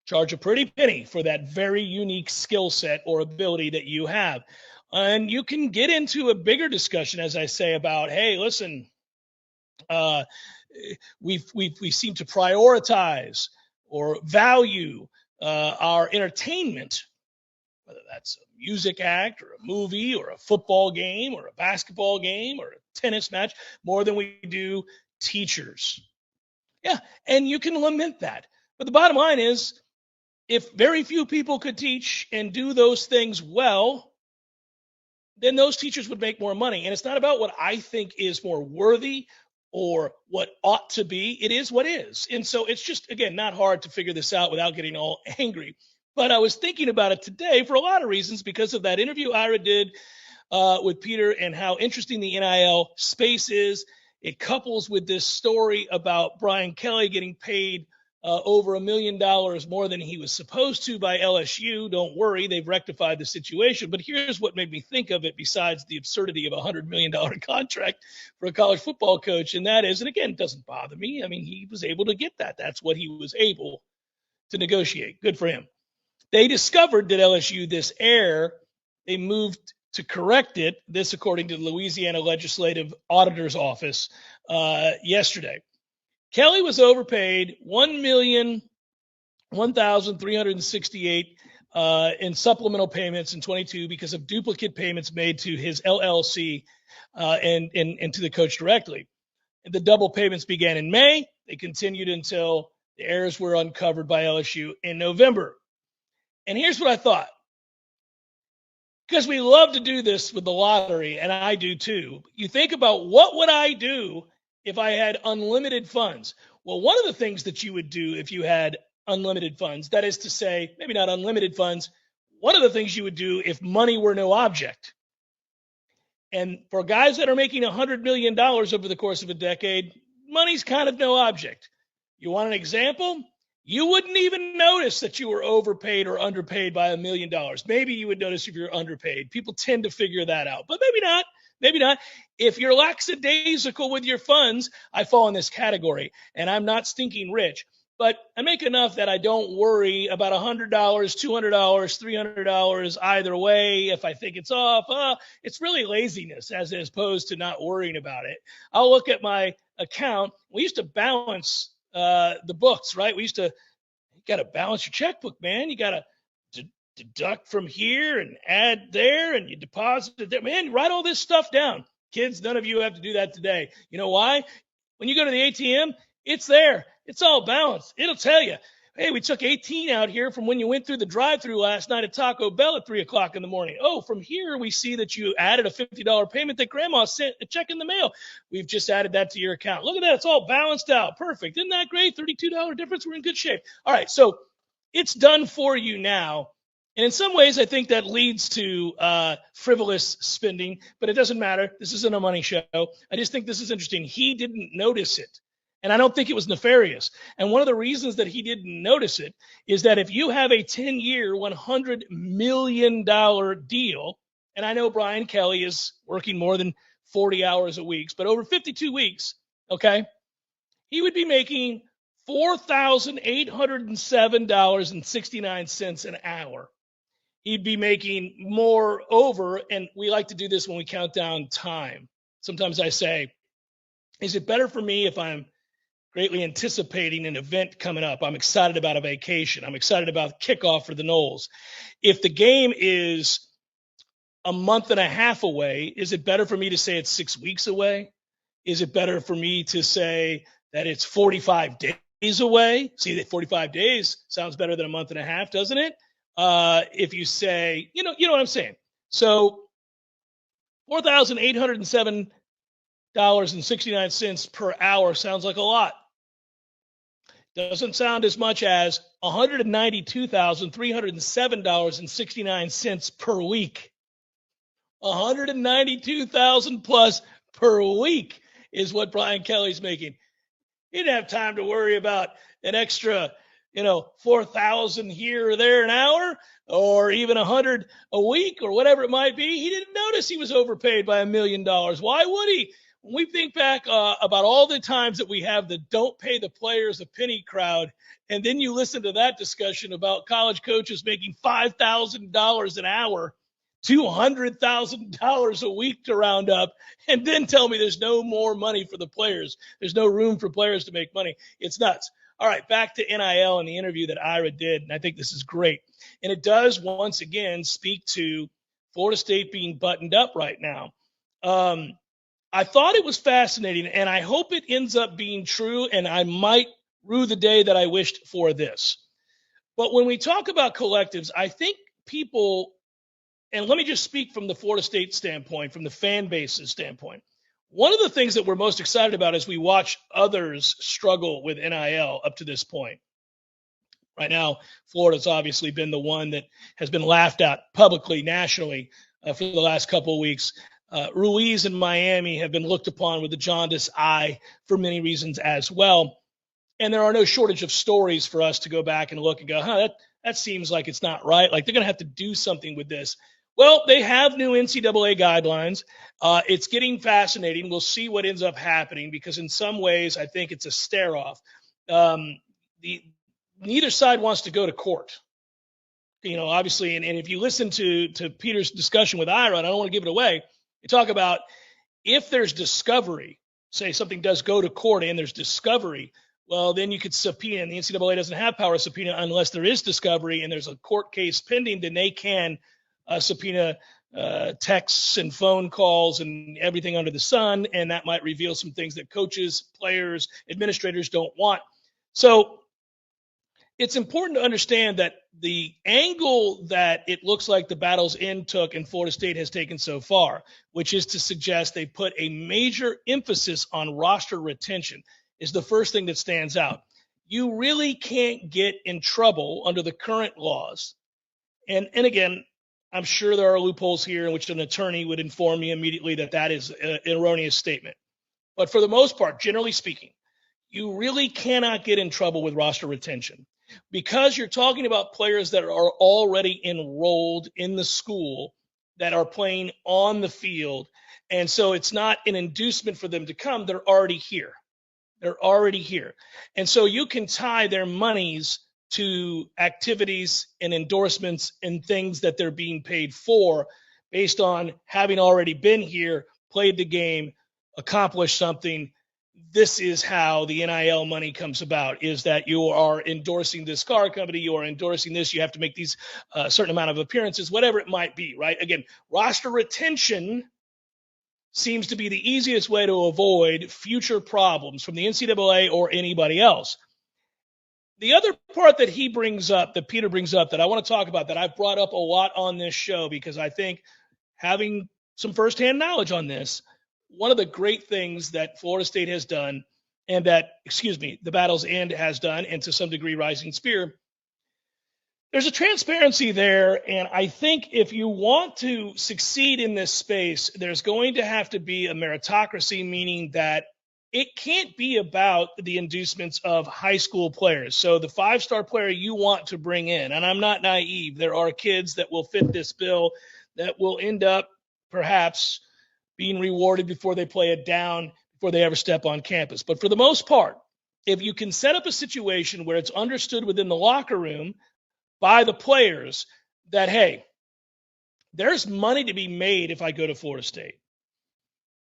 charge a pretty penny for that very unique skill set or ability that you have. And you can get into a bigger discussion, as I say, about, hey, listen, we seem to prioritize or value our entertainment, whether that's a music act or a movie or a football game or a basketball game or a tennis match, more than we do teachers. Yeah, and you can lament that. But the bottom line is, if very few people could teach and do those things well, then those teachers would make more money. And it's not about what I think is more worthy or what ought to be. It is what is. And so it's just, again, not hard to figure this out without getting all angry. But I was thinking about it today for a lot of reasons, because of that interview Ira did with Peter and how interesting the NIL space is. It couples with this story about Brian Kelly getting paid over $1 million more than he was supposed to by LSU. Don't worry, they've rectified the situation. But here's what made me think of it, besides the absurdity of a $100 million contract for a college football coach. And that is, and again, it doesn't bother me. I mean, he was able to get that. That's what he was able to negotiate. Good for him. They discovered that LSU, this error, they moved to correct it. This, according to the Louisiana Legislative Auditor's Office yesterday. Kelly was overpaid $1,001,368 in supplemental payments in 22 because of duplicate payments made to his LLC and to the coach directly. And the double payments began in May. They continued until the errors were uncovered by LSU in November. And here's what I thought. Because we love to do this with the lottery, and I do too. You think about, what would I do if I had unlimited funds? Well, one of the things that you would do if you had unlimited funds, that is to say, maybe not unlimited funds, one of the things you would do if money were no object. And for guys that are making $100 million over the course of a decade, money's kind of no object. You want an example? You wouldn't even notice that you were overpaid or underpaid by $1 million. Maybe you would notice if you're underpaid. People tend to figure that out, but maybe not. Maybe not. If you're lackadaisical with your funds, I fall in this category, and I'm not stinking rich, but I make enough that I don't worry about $100, $200, $300 either way. If I think it's off, it's really laziness as opposed to not worrying about it. I'll look at my account. We used to balance the books, right? You got to balance your checkbook, man. You got to deduct from here and add there, and you deposit it there. Man, write all this stuff down. Kids, none of you have to do that today. You know why? When you go to the ATM, it's there. It's all balanced. It'll tell you, hey, we took 18 out here from when you went through the drive-through last night at Taco Bell at 3 o'clock in the morning. Oh, from here we see that you added a $50 payment that grandma sent a check in the mail. We've just added that to your account. Look at that. It's all balanced out. Perfect. Isn't that great? $32 difference. We're in good shape. All right, so it's done for you now. And in some ways, I think that leads to frivolous spending, but it doesn't matter. This isn't a money show. I just think this is interesting. He didn't notice it, and I don't think it was nefarious. And one of the reasons that he didn't notice it is that if you have a 10-year, $100 million deal, and I know Brian Kelly is working more than 40 hours a week, but over 52 weeks, okay, he would be making $4,807.69 an hour. He'd be making more over, and we like to do this when we count down time. Sometimes I say, is it better for me if I'm greatly anticipating an event coming up. I'm excited about a vacation. I'm excited about kickoff for the Noles. If the game is a month and a half away, is it better for me to say it's 6 weeks away? Is it better for me to say that it's 45 days away? See, that 45 days sounds better than a month and a half, doesn't it? If you say, you know what I'm saying. So $4,807.69 per hour sounds like a lot. Doesn't sound as much as $192,307.69 per week. $192,000 plus per week is what Brian Kelly's making. He didn't have time to worry about an extra, $4,000 here or there an hour, or even $100 a week, or whatever it might be. He didn't notice he was overpaid by $1 million. Why would he? When we think back about all the times that we have the don't pay the players a penny crowd, and then you listen to that discussion about college coaches making $5,000 an hour, $200,000 a week to round up, and then tell me there's no more money for the players. There's no room for players to make money. It's nuts. All right, back to NIL and the interview that Ira did, and I think this is great. And it does, once again, speak to Florida State being buttoned up right now. I thought it was fascinating, and I hope it ends up being true, and I might rue the day that I wished for this. But when we talk about collectives, I think people, and let me just speak from the Florida State standpoint, from the fan base's standpoint. One of the things that we're most excited about as we watch others struggle with NIL up to this point. Right now, Florida's obviously been the one that has been laughed at publicly, nationally, for the last couple of weeks. Ruiz and Miami have been looked upon with a jaundiced eye for many reasons as well. And there are no shortage of stories for us to go back and look and go, that seems like it's not right. Like, they're going to have to do something with this. Well, they have new NCAA guidelines. It's getting fascinating. We'll see what ends up happening, because in some ways I think it's a stare-off. Neither side wants to go to court. Obviously, and if you listen to Peter's discussion with Ira, and I don't want to give it away, you talk about if there's discovery, say something does go to court and there's discovery, well, then you could subpoena, and the NCAA doesn't have power to subpoena unless there is discovery and there's a court case pending, then they can subpoena texts and phone calls and everything under the sun, and that might reveal some things that coaches, players, administrators don't want. So it's important to understand that the angle that it looks like the Battle's End took and Florida State has taken so far, which is to suggest they put a major emphasis on roster retention, is the first thing that stands out. You really can't get in trouble under the current laws. And again, I'm sure there are loopholes here in which an attorney would inform me immediately that is an erroneous statement. But for the most part, generally speaking, you really cannot get in trouble with roster retention, because you're talking about players that are already enrolled in the school, that are playing on the field. And so it's not an inducement for them to come. They're already here. They're already here. And so you can tie their monies to activities and endorsements and things that they're being paid for based on having already been here, played the game, accomplished something. This is how the NIL money comes about, is that you are endorsing this car company, you are endorsing this, you have to make these certain amount of appearances, whatever it might be, right? Again, roster retention seems to be the easiest way to avoid future problems from the NCAA or anybody else. The other part that he brings up, that Peter brings up, that I want to talk about, that I've brought up a lot on this show, because I think having some firsthand knowledge on this, one of the great things that Florida State has done, and that, the Battle's End has done, and to some degree Rising Spear, there's a transparency there. And I think if you want to succeed in this space, there's going to have to be a meritocracy, meaning that it can't be about the inducements of high school players. So the 5-star player you want to bring in, and I'm not naive, there are kids that will fit this bill that will end up perhaps being rewarded before they play it down, before they ever step on campus. But for the most part, if you can set up a situation where it's understood within the locker room by the players that, hey, there's money to be made if I go to Florida State.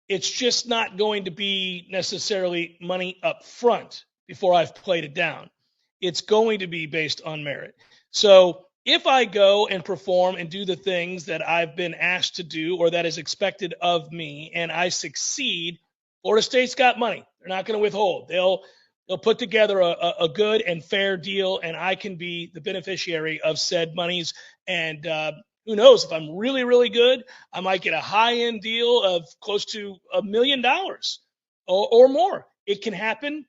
It's just not going to be necessarily money up front. before I've played it down. It's going to be based on merit. So if I go and perform and do the things that I've been asked to do or that is expected of me and I succeed, Florida State's got money. They're not going to withhold. They'll put together a good and fair deal, and I can be the beneficiary of said monies. And who knows, if I'm really, really good, I might get a high-end deal of close to $1 million or more. It can happen.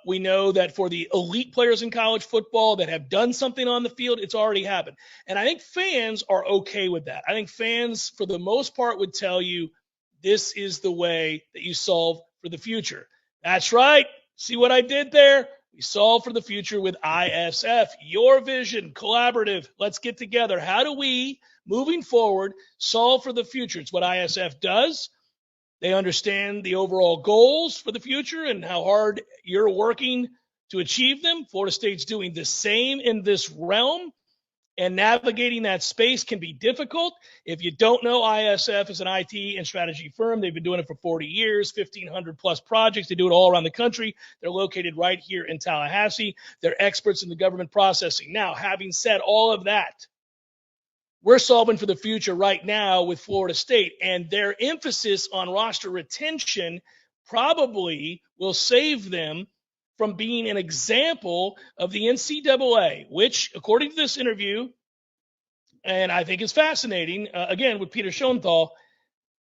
We know that for the elite players in college football that have done something on the field, it's already happened. And I think fans are okay with that. I think fans, for the most part, would tell you this is the way that you solve for the future. That's right. See what I did there? We solve for the future with ISF. Your vision, collaborative. Let's get together. How do we, moving forward, solve for the future? It's what ISF does. They understand the overall goals for the future and how hard you're working to achieve them. Florida State's doing the same in this realm, and navigating that space can be difficult. If you don't know, ISF is an IT and strategy firm. They've been doing it for 40 years, 1,500 plus projects. They do it all around the country. They're located right here in Tallahassee. They're experts in the government processing. Now, having said all of that, we're solving for the future right now with Florida State, and their emphasis on roster retention probably will save them from being an example of the NCAA, which, according to this interview, and I think is fascinating, again, with Peter Schoenthal,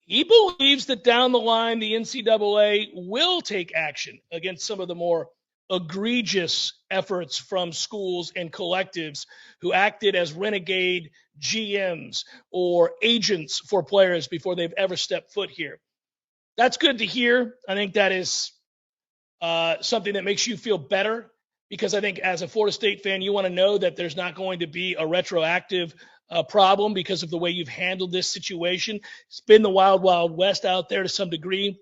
he believes that down the line the NCAA will take action against some of the more egregious efforts from schools and collectives who acted as renegade GMs or agents for players before they've ever stepped foot here. That's good to hear. I think that is something that makes you feel better, because I think as a Florida State fan, you want to know that there's not going to be a retroactive problem because of the way you've handled this situation. It's been the wild, wild west out there to some degree.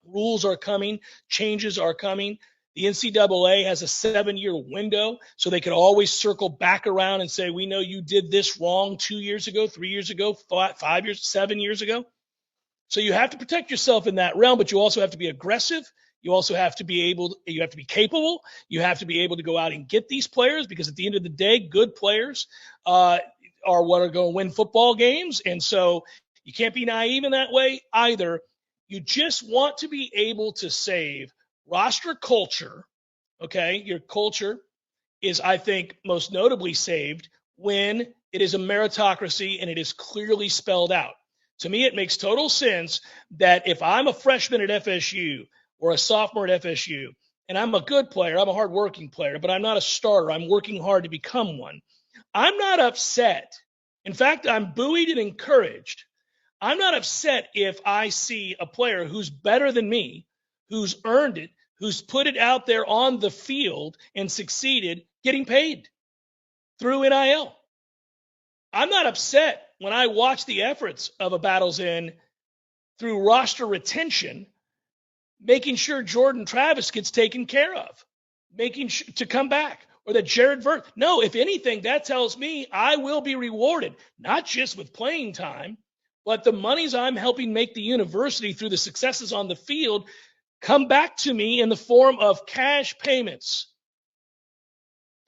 Rules are coming. Changes are coming. The NCAA has a 7-year window, so they could always circle back around and say, we know you did this wrong 2 years ago, 3 years ago, 5 years, 7 years ago. So you have to protect yourself in that realm, but you also have to be aggressive. You also have to be you have to be capable. You have to be able to go out and get these players, because at the end of the day, good players are what are going to win football games. And so you can't be naive in that way either. You just want to be able to save roster culture. Okay. Your culture is, I think, most notably saved when it is a meritocracy and it is clearly spelled out. To me, it makes total sense that if I'm a freshman at FSU or a sophomore at FSU, and I'm a good player, I'm a hardworking player, but I'm not a starter, I'm working hard to become one, I'm not upset. In fact, I'm buoyed and encouraged. I'm not upset if I see a player who's better than me, who's earned it, who's put it out there on the field and succeeded, getting paid through NIL. I'm not upset when I watch the efforts of a Battles In through roster retention, making sure Jordan Travis gets taken care of, making sure to come back, or that Jared Vert. No, if anything, that tells me I will be rewarded, not just with playing time, but the monies I'm helping make the university through the successes on the field come back to me in the form of cash payments.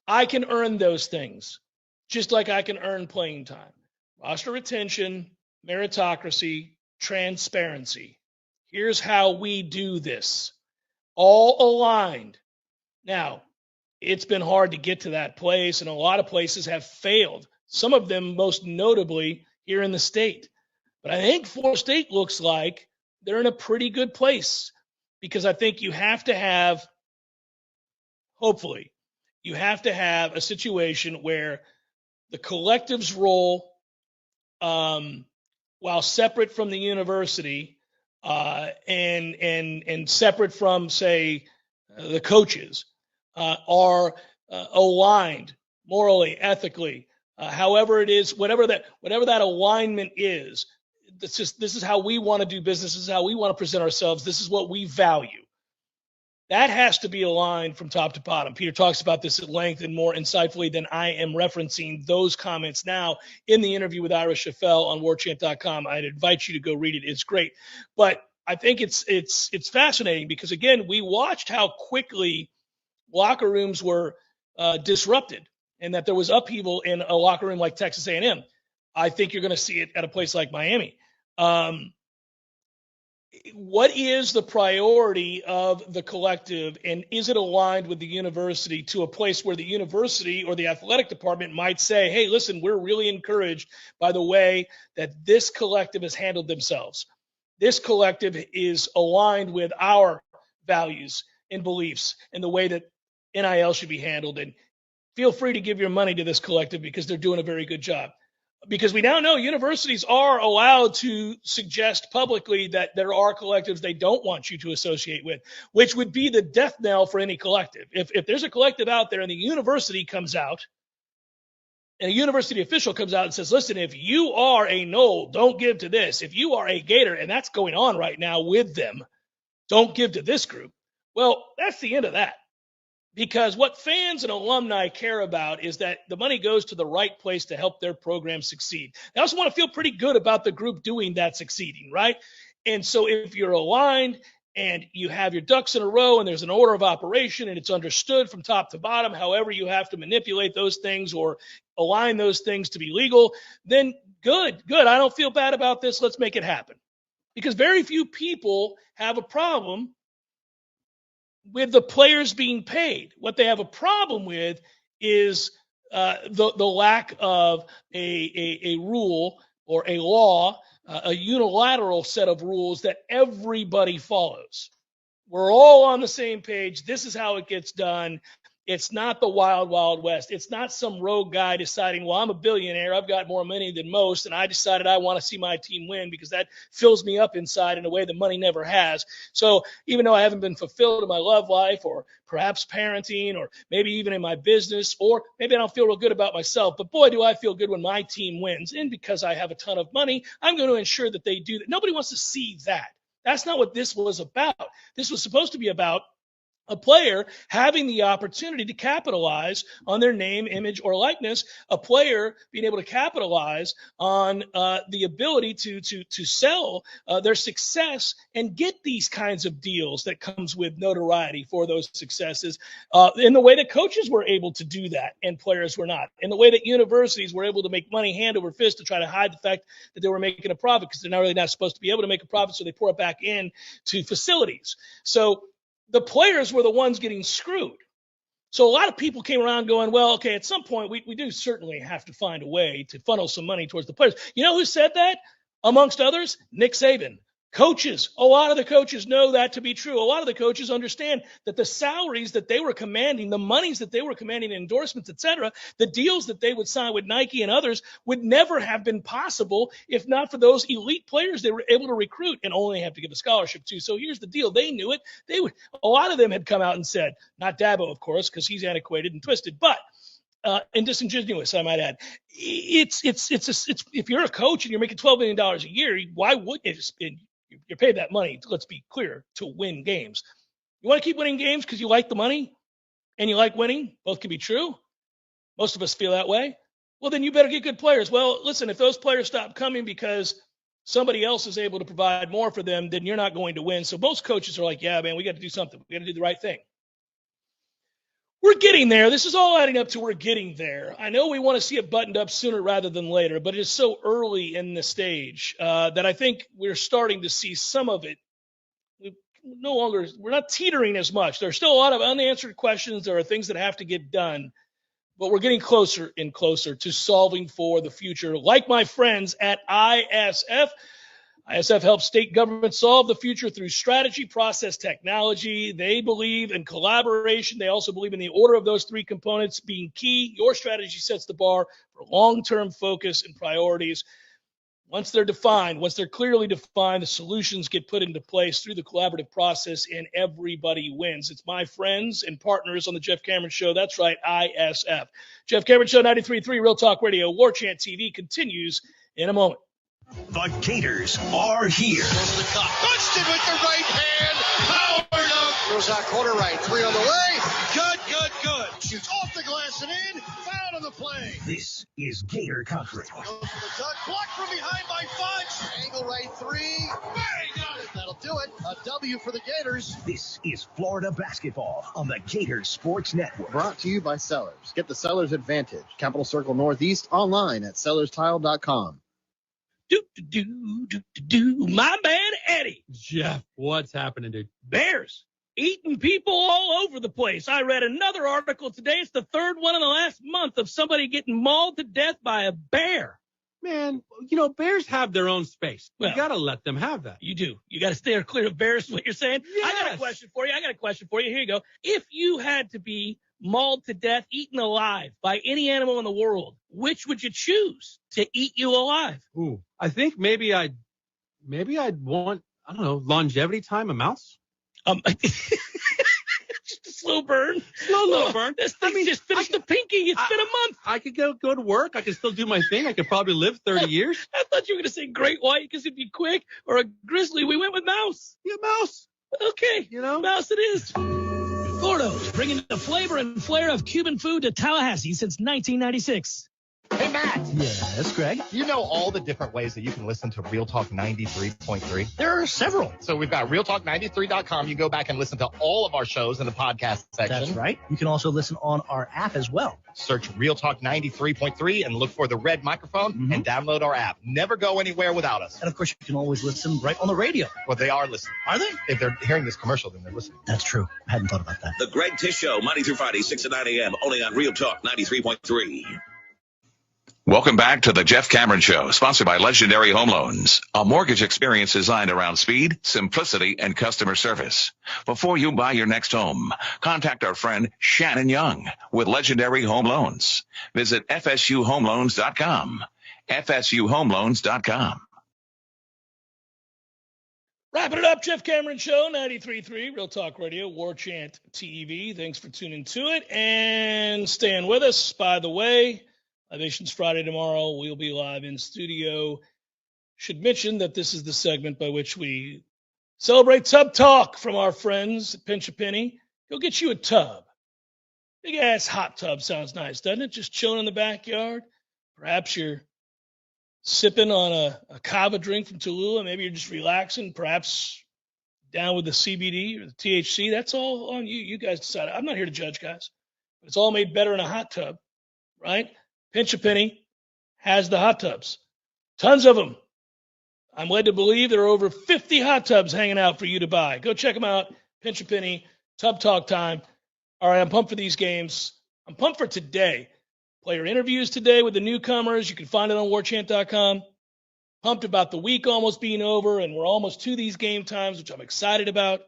I can earn those things, just like I can earn playing time. Roster retention, meritocracy, transparency. Here's how we do this. All aligned. Now, it's been hard to get to that place, and a lot of places have failed. Some of them most notably here in the state. But I think Florida State looks like they're in a pretty good place, because I think you have to have, hopefully, you have to have a situation where the collective's role, while separate from the university and separate from, say, the coaches, are aligned morally, ethically, however it is, whatever that alignment is. This is how we want to do business. This is how we want to present ourselves. This is what we value. That has to be aligned from top to bottom. Peter talks about this at length and more insightfully than I am referencing those comments now in the interview with Ira Schafel on Warchant.com. I'd invite you to go read it. It's great. But I think it's fascinating because, again, we watched how quickly locker rooms were disrupted and that there was upheaval in a locker room like Texas A&M. I think you're going to see it at a place like Miami. What is the priority of the collective, and is it aligned with the university to a place where the university or the athletic department might say, hey, listen, we're really encouraged by the way that this collective has handled themselves. This collective is aligned with our values and beliefs and the way that NIL should be handled. And feel free to give your money to this collective because they're doing a very good job. Because we now know universities are allowed to suggest publicly that there are collectives they don't want you to associate with, which would be the death knell for any collective. If there's a collective out there and the university comes out and a university official comes out and says, listen, if you are a Nole, don't give to this. If you are a Gator, and that's going on right now with them, don't give to this group. Well, that's the end of that. Because what fans and alumni care about is that the money goes to the right place to help their program succeed. They also want to feel pretty good about the group doing that succeeding, right? And so if you're aligned and you have your ducks in a row and there's an order of operation and it's understood from top to bottom, however you have to manipulate those things or align those things to be legal, then good. I don't feel bad about this. Let's make it happen. Because very few people have a problem with the players being paid. What they have a problem with is the lack of a rule or a law, a unilateral set of rules that everybody follows. We're all on the same page. This is how it gets done. It's not the wild, wild west. It's not some rogue guy deciding, well, I'm a billionaire. I've got more money than most, and I decided I want to see my team win because that fills me up inside in a way that money never has. So even though I haven't been fulfilled in my love life or perhaps parenting or maybe even in my business, or maybe I don't feel real good about myself, but boy, do I feel good when my team wins. And because I have a ton of money, I'm going to ensure that they do that. Nobody wants to see that. That's not what this was about. This was supposed to be about a player having the opportunity to capitalize on their name, image, or likeness, a player being able to capitalize on the ability to sell their success and get these kinds of deals that comes with notoriety for those successes in the way that coaches were able to do that and players were not, in the way that universities were able to make money hand over fist to try to hide the fact that they were making a profit because they're not really not supposed to be able to make a profit, so they pour it back in to facilities. So the players were the ones getting screwed. So a lot of people came around going, well, okay, at some point we do certainly have to find a way to funnel some money towards the players. You know who said that? Amongst others, Nick Saban. Coaches, a lot of the coaches know that to be true. A lot of the coaches understand that the salaries that they were commanding, the monies that they were commanding, endorsements, et cetera, the deals that they would sign with Nike and others would never have been possible if not for those elite players they were able to recruit and only have to give a scholarship to. So here's the deal. They knew it. A lot of them had come out and said, not Dabo, of course, because he's antiquated and twisted, but and disingenuous, I might add. It's if you're a coach and you're making $12 million a year, why wouldn't you you're paid that money, let's be clear, to win games. You want to keep winning games because you like the money and you like winning? Both can be true. Most of us feel that way. Well, then you better get good players. Well, listen, if those players stop coming because somebody else is able to provide more for them, then you're not going to win. So most coaches are like, yeah, man, we got to do something. We got to do the right thing. We're getting there. This is all adding up to we're getting there. I know we want to see it buttoned up sooner rather than later, but it is so early in the stage that I think we're starting to see some of it. We're not teetering as much. There's still a lot of unanswered questions. There are things that have to get done, but we're getting closer and closer to solving for the future. Like my friends at ISF. ISF helps state governments solve the future through strategy, process, technology. They believe in collaboration. They also believe in the order of those three components being key. Your strategy sets the bar for long-term focus and priorities. Once they're defined, once they're clearly defined, the solutions get put into place through the collaborative process, and everybody wins. It's my friends and partners on the Jeff Cameron Show. That's right, ISF. Jeff Cameron Show, 93.3 Real Talk Radio. Warchant TV continues in a moment. The Gators are here. Goes to the top. Punched it with the right hand. Powered up. Goes out corner right. Three on the way. Good. Shoots off the glass and in. Foul on the play. This is Gator Country. Goes for the duck. Blocked from behind by Fudge. Angle right three. Bang! Got it. That'll do it. A W for the Gators. This is Florida basketball on the Gator Sports Network. Brought to you by Sellers. Get the Sellers advantage. Capital Circle Northeast online at sellerstile.com. My man, Eddie. Jeff, what's happening, dude? Bears eating people all over the place. I read another article today. It's the third one in the last month of somebody getting mauled to death by a bear. Man, bears have their own space. You got to let them have that. You do. You got to stay clear of bears is what you're saying? Yes. I got a question for you. Here you go. If you had to be mauled to death, eaten alive by any animal in the world, which would you choose to eat you alive? Ooh, I think maybe I'd want, I don't know, longevity time, a mouse. Just a slow burn. Slow burn. This thing just finished the pinky. It's been a month. I could go to work. I could still do my thing. I could probably live 30 years. I thought you were going to say great white because it'd be quick, or a grizzly. We went with mouse. Yeah, mouse. Okay, mouse it is. Gordo's bringing the flavor and flair of Cuban food to Tallahassee since 1996. Hey, Matt. Yes, Greg? You know all the different ways that you can listen to Real Talk 93.3? There are several. So we've got realtalk93.com. You go back and listen to all of our shows in the podcast section. That's right. You can also listen on our app as well. Search Real Talk 93.3 and look for the red microphone and download our app. Never go anywhere without us. And, of course, you can always listen right on the radio. Well, they are listening. Are they? If they're hearing this commercial, then they're listening. That's true. I hadn't thought about that. The Greg Tish Show, Monday through Friday, 6 to 9 a.m., only on Real Talk 93.3. Welcome back to the Jeff Cameron Show, sponsored by Legendary Home Loans, a mortgage experience designed around speed, simplicity, and customer service. Before you buy your next home, contact our friend Shannon Young with Legendary Home Loans. Visit FSUHomeLoans.com. FSUHomeLoans.com. Wrapping it up, Jeff Cameron Show, 93.3, Real Talk Radio, Warchant TV. Thanks for tuning to it and staying with us. By the way, Libations Friday tomorrow. We'll be live in studio. Should mention that this is the segment by which we celebrate Tub Talk from our friends at Pinch a Penny. Go get you a tub. Big ass hot tub sounds nice, doesn't it? Just chilling in the backyard. Perhaps you're sipping on a kava drink from Tallulah. Maybe you're just relaxing. Perhaps down with the CBD or the THC. That's all on you. You guys decide. I'm not here to judge, guys. But it's all made better in a hot tub, right? Pinch a Penny has the hot tubs. Tons of them. I'm led to believe there are over 50 hot tubs hanging out for you to buy. Go check them out. Pinch a Penny, Tub Talk time. All right, I'm pumped for these games. I'm pumped for today. Player interviews today with the newcomers. You can find it on warchant.com. Pumped about the week almost being over, and we're almost to these game times, which I'm excited about.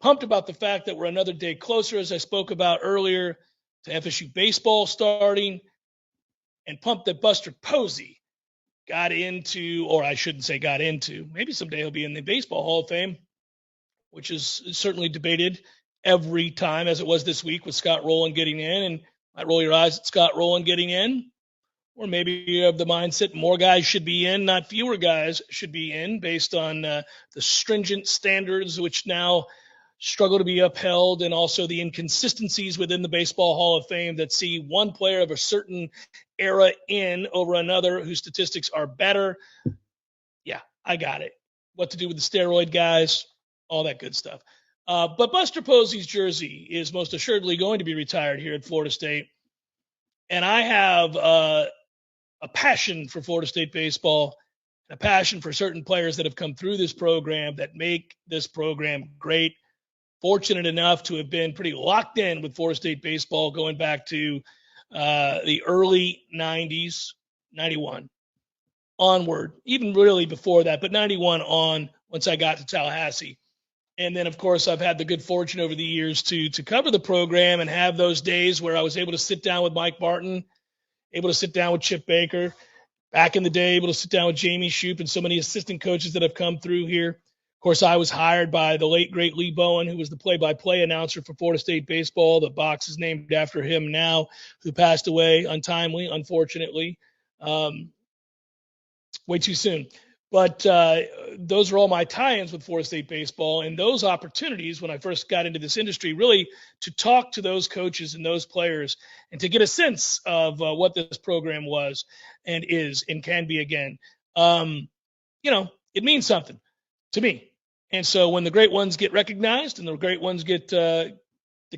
Pumped about the fact that we're another day closer, as I spoke about earlier, to FSU baseball starting. And pumped that Buster Posey got into, or I shouldn't say got into, maybe someday he'll be in the Baseball Hall of Fame, which is certainly debated every time, as it was this week with Scott Rowland getting in. And might roll your eyes at Scott Rowland getting in, or maybe you have the mindset more guys should be in, not fewer guys should be in, based on the stringent standards which now struggle to be upheld, and also the inconsistencies within the Baseball Hall of Fame that see one player of a certain era in over another whose statistics are better. Yeah, I got it. What to do with the steroid guys, all that good stuff. But Buster Posey's jersey is most assuredly going to be retired here at Florida State. And I have a passion for Florida State baseball, and a passion for certain players that have come through this program that make this program great. Fortunate enough to have been pretty locked in with Florida State baseball going back to the early 90s, 91 onward, even really before that, but 91 on once I got to Tallahassee. And then, of course, I've had the good fortune over the years to cover the program and have those days where I was able to sit down with Mike Barton, able to sit down with Chip Baker, back in the day, able to sit down with Jamie Shoup and so many assistant coaches that have come through here. Of course, I was hired by the late, great Lee Bowen, who was the play-by-play announcer for Florida State baseball. The box is named after him now, who passed away untimely, unfortunately, way too soon. But those are all my tie-ins with Florida State baseball, and those opportunities when I first got into this industry, really to talk to those coaches and those players and to get a sense of what this program was and is and can be again. It means something to me. And so when the great ones get recognized and the great ones get the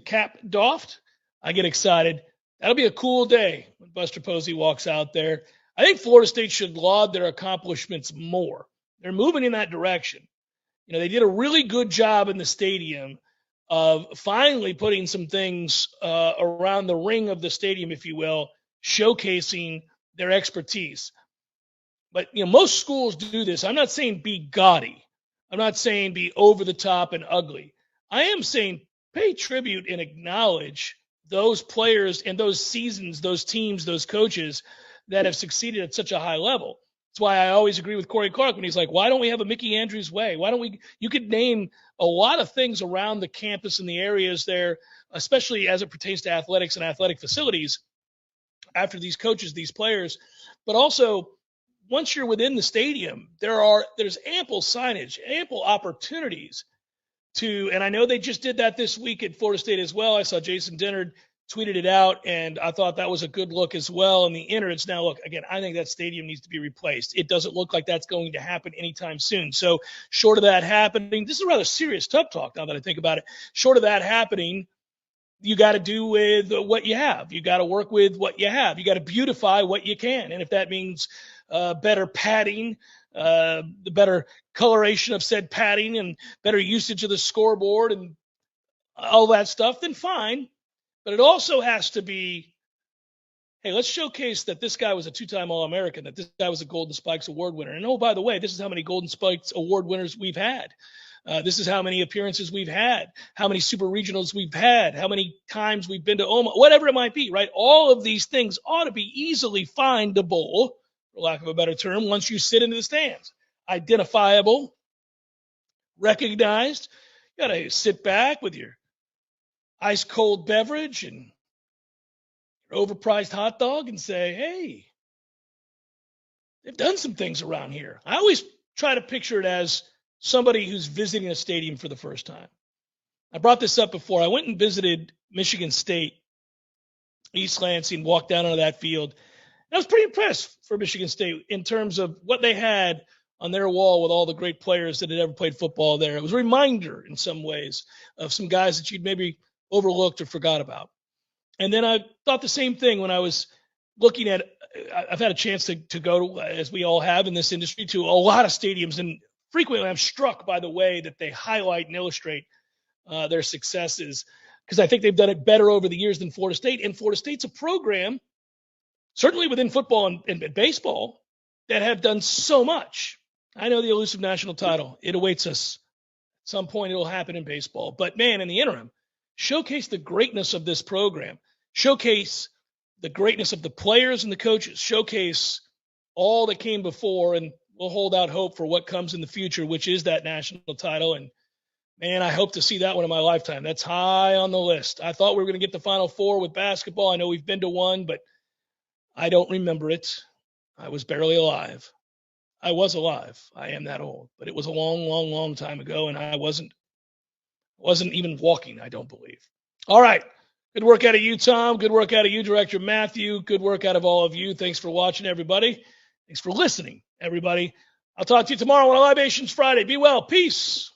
cap doffed, I get excited. That'll be a cool day when Buster Posey walks out there. I think Florida State should laud their accomplishments more. They're moving in that direction. They did a really good job in the stadium of finally putting some things around the ring of the stadium, if you will, showcasing their expertise. But, most schools do this. I'm not saying be gaudy. I'm not saying be over the top and ugly. I am saying pay tribute and acknowledge those players and those seasons, those teams, those coaches that have succeeded at such a high level. That's why I always agree with Corey Clark when he's like, why don't we have a Mickey Andrews way? Why don't we? You could name a lot of things around the campus and the areas there, especially as it pertains to athletics and athletic facilities after these coaches, these players. But also, once you're within the stadium, there's ample signage, ample opportunities to, and I know they just did that this week at Florida State as well. I saw Jason Dennard tweeted it out, and I thought that was a good look as well in the innards. Now, look, again, I think that stadium needs to be replaced. It doesn't look like that's going to happen anytime soon. So short of that happening, this is rather serious tough talk now that I think about it. Short of that happening, you got to do with what you have. You got to work with what you have. You got to beautify what you can. And if that means better padding, the better coloration of said padding and better usage of the scoreboard and all that stuff, then fine. But it also has to be, hey, let's showcase that this guy was a two-time All-American, that this guy was a Golden Spikes Award winner. And, oh, by the way, this is how many Golden Spikes Award winners we've had. This is how many appearances we've had, how many super regionals we've had, how many times we've been to Omaha, whatever it might be, right? All of these things ought to be easily findable, for lack of a better term, once you sit into the stands. Identifiable, recognized. You got to sit back with your ice cold beverage and your overpriced hot dog and say, hey, they've done some things around here. I always try to picture it as somebody who's visiting a stadium for the first time. I brought this up before. I went and visited Michigan State, East Lansing, walked down onto that field. And I was pretty impressed for Michigan State in terms of what they had on their wall with all the great players that had ever played football there. It was a reminder in some ways of some guys that you'd maybe overlooked or forgot about. And then I thought the same thing when I was looking at, I've had a chance to go to, as we all have in this industry, to a lot of stadiums. And frequently I'm struck by the way that they highlight and illustrate their successes, because I think they've done it better over the years than Florida State. And Florida State's a program, certainly within football and baseball, that have done so much. I know the elusive national title. It awaits us. At some point it'll happen in baseball. But, man, in the interim, showcase the greatness of this program. Showcase the greatness of the players and the coaches. Showcase all that came before, and we'll hold out hope for what comes in the future, which is that national title. And, man, I hope to see that one in my lifetime. That's high on the list. I thought we were going to get the Final Four with basketball. I know we've been to one, but I don't remember it. I was barely alive. I was alive. I am that old. But it was a long, long, long time ago, and I wasn't even walking, I don't believe. All right. Good work out of you, Tom. Good work out of you, Director Matthew. Good work out of all of you. Thanks for watching, everybody. Thanks for listening, everybody. I'll talk to you tomorrow on Libations Friday. Be well. Peace.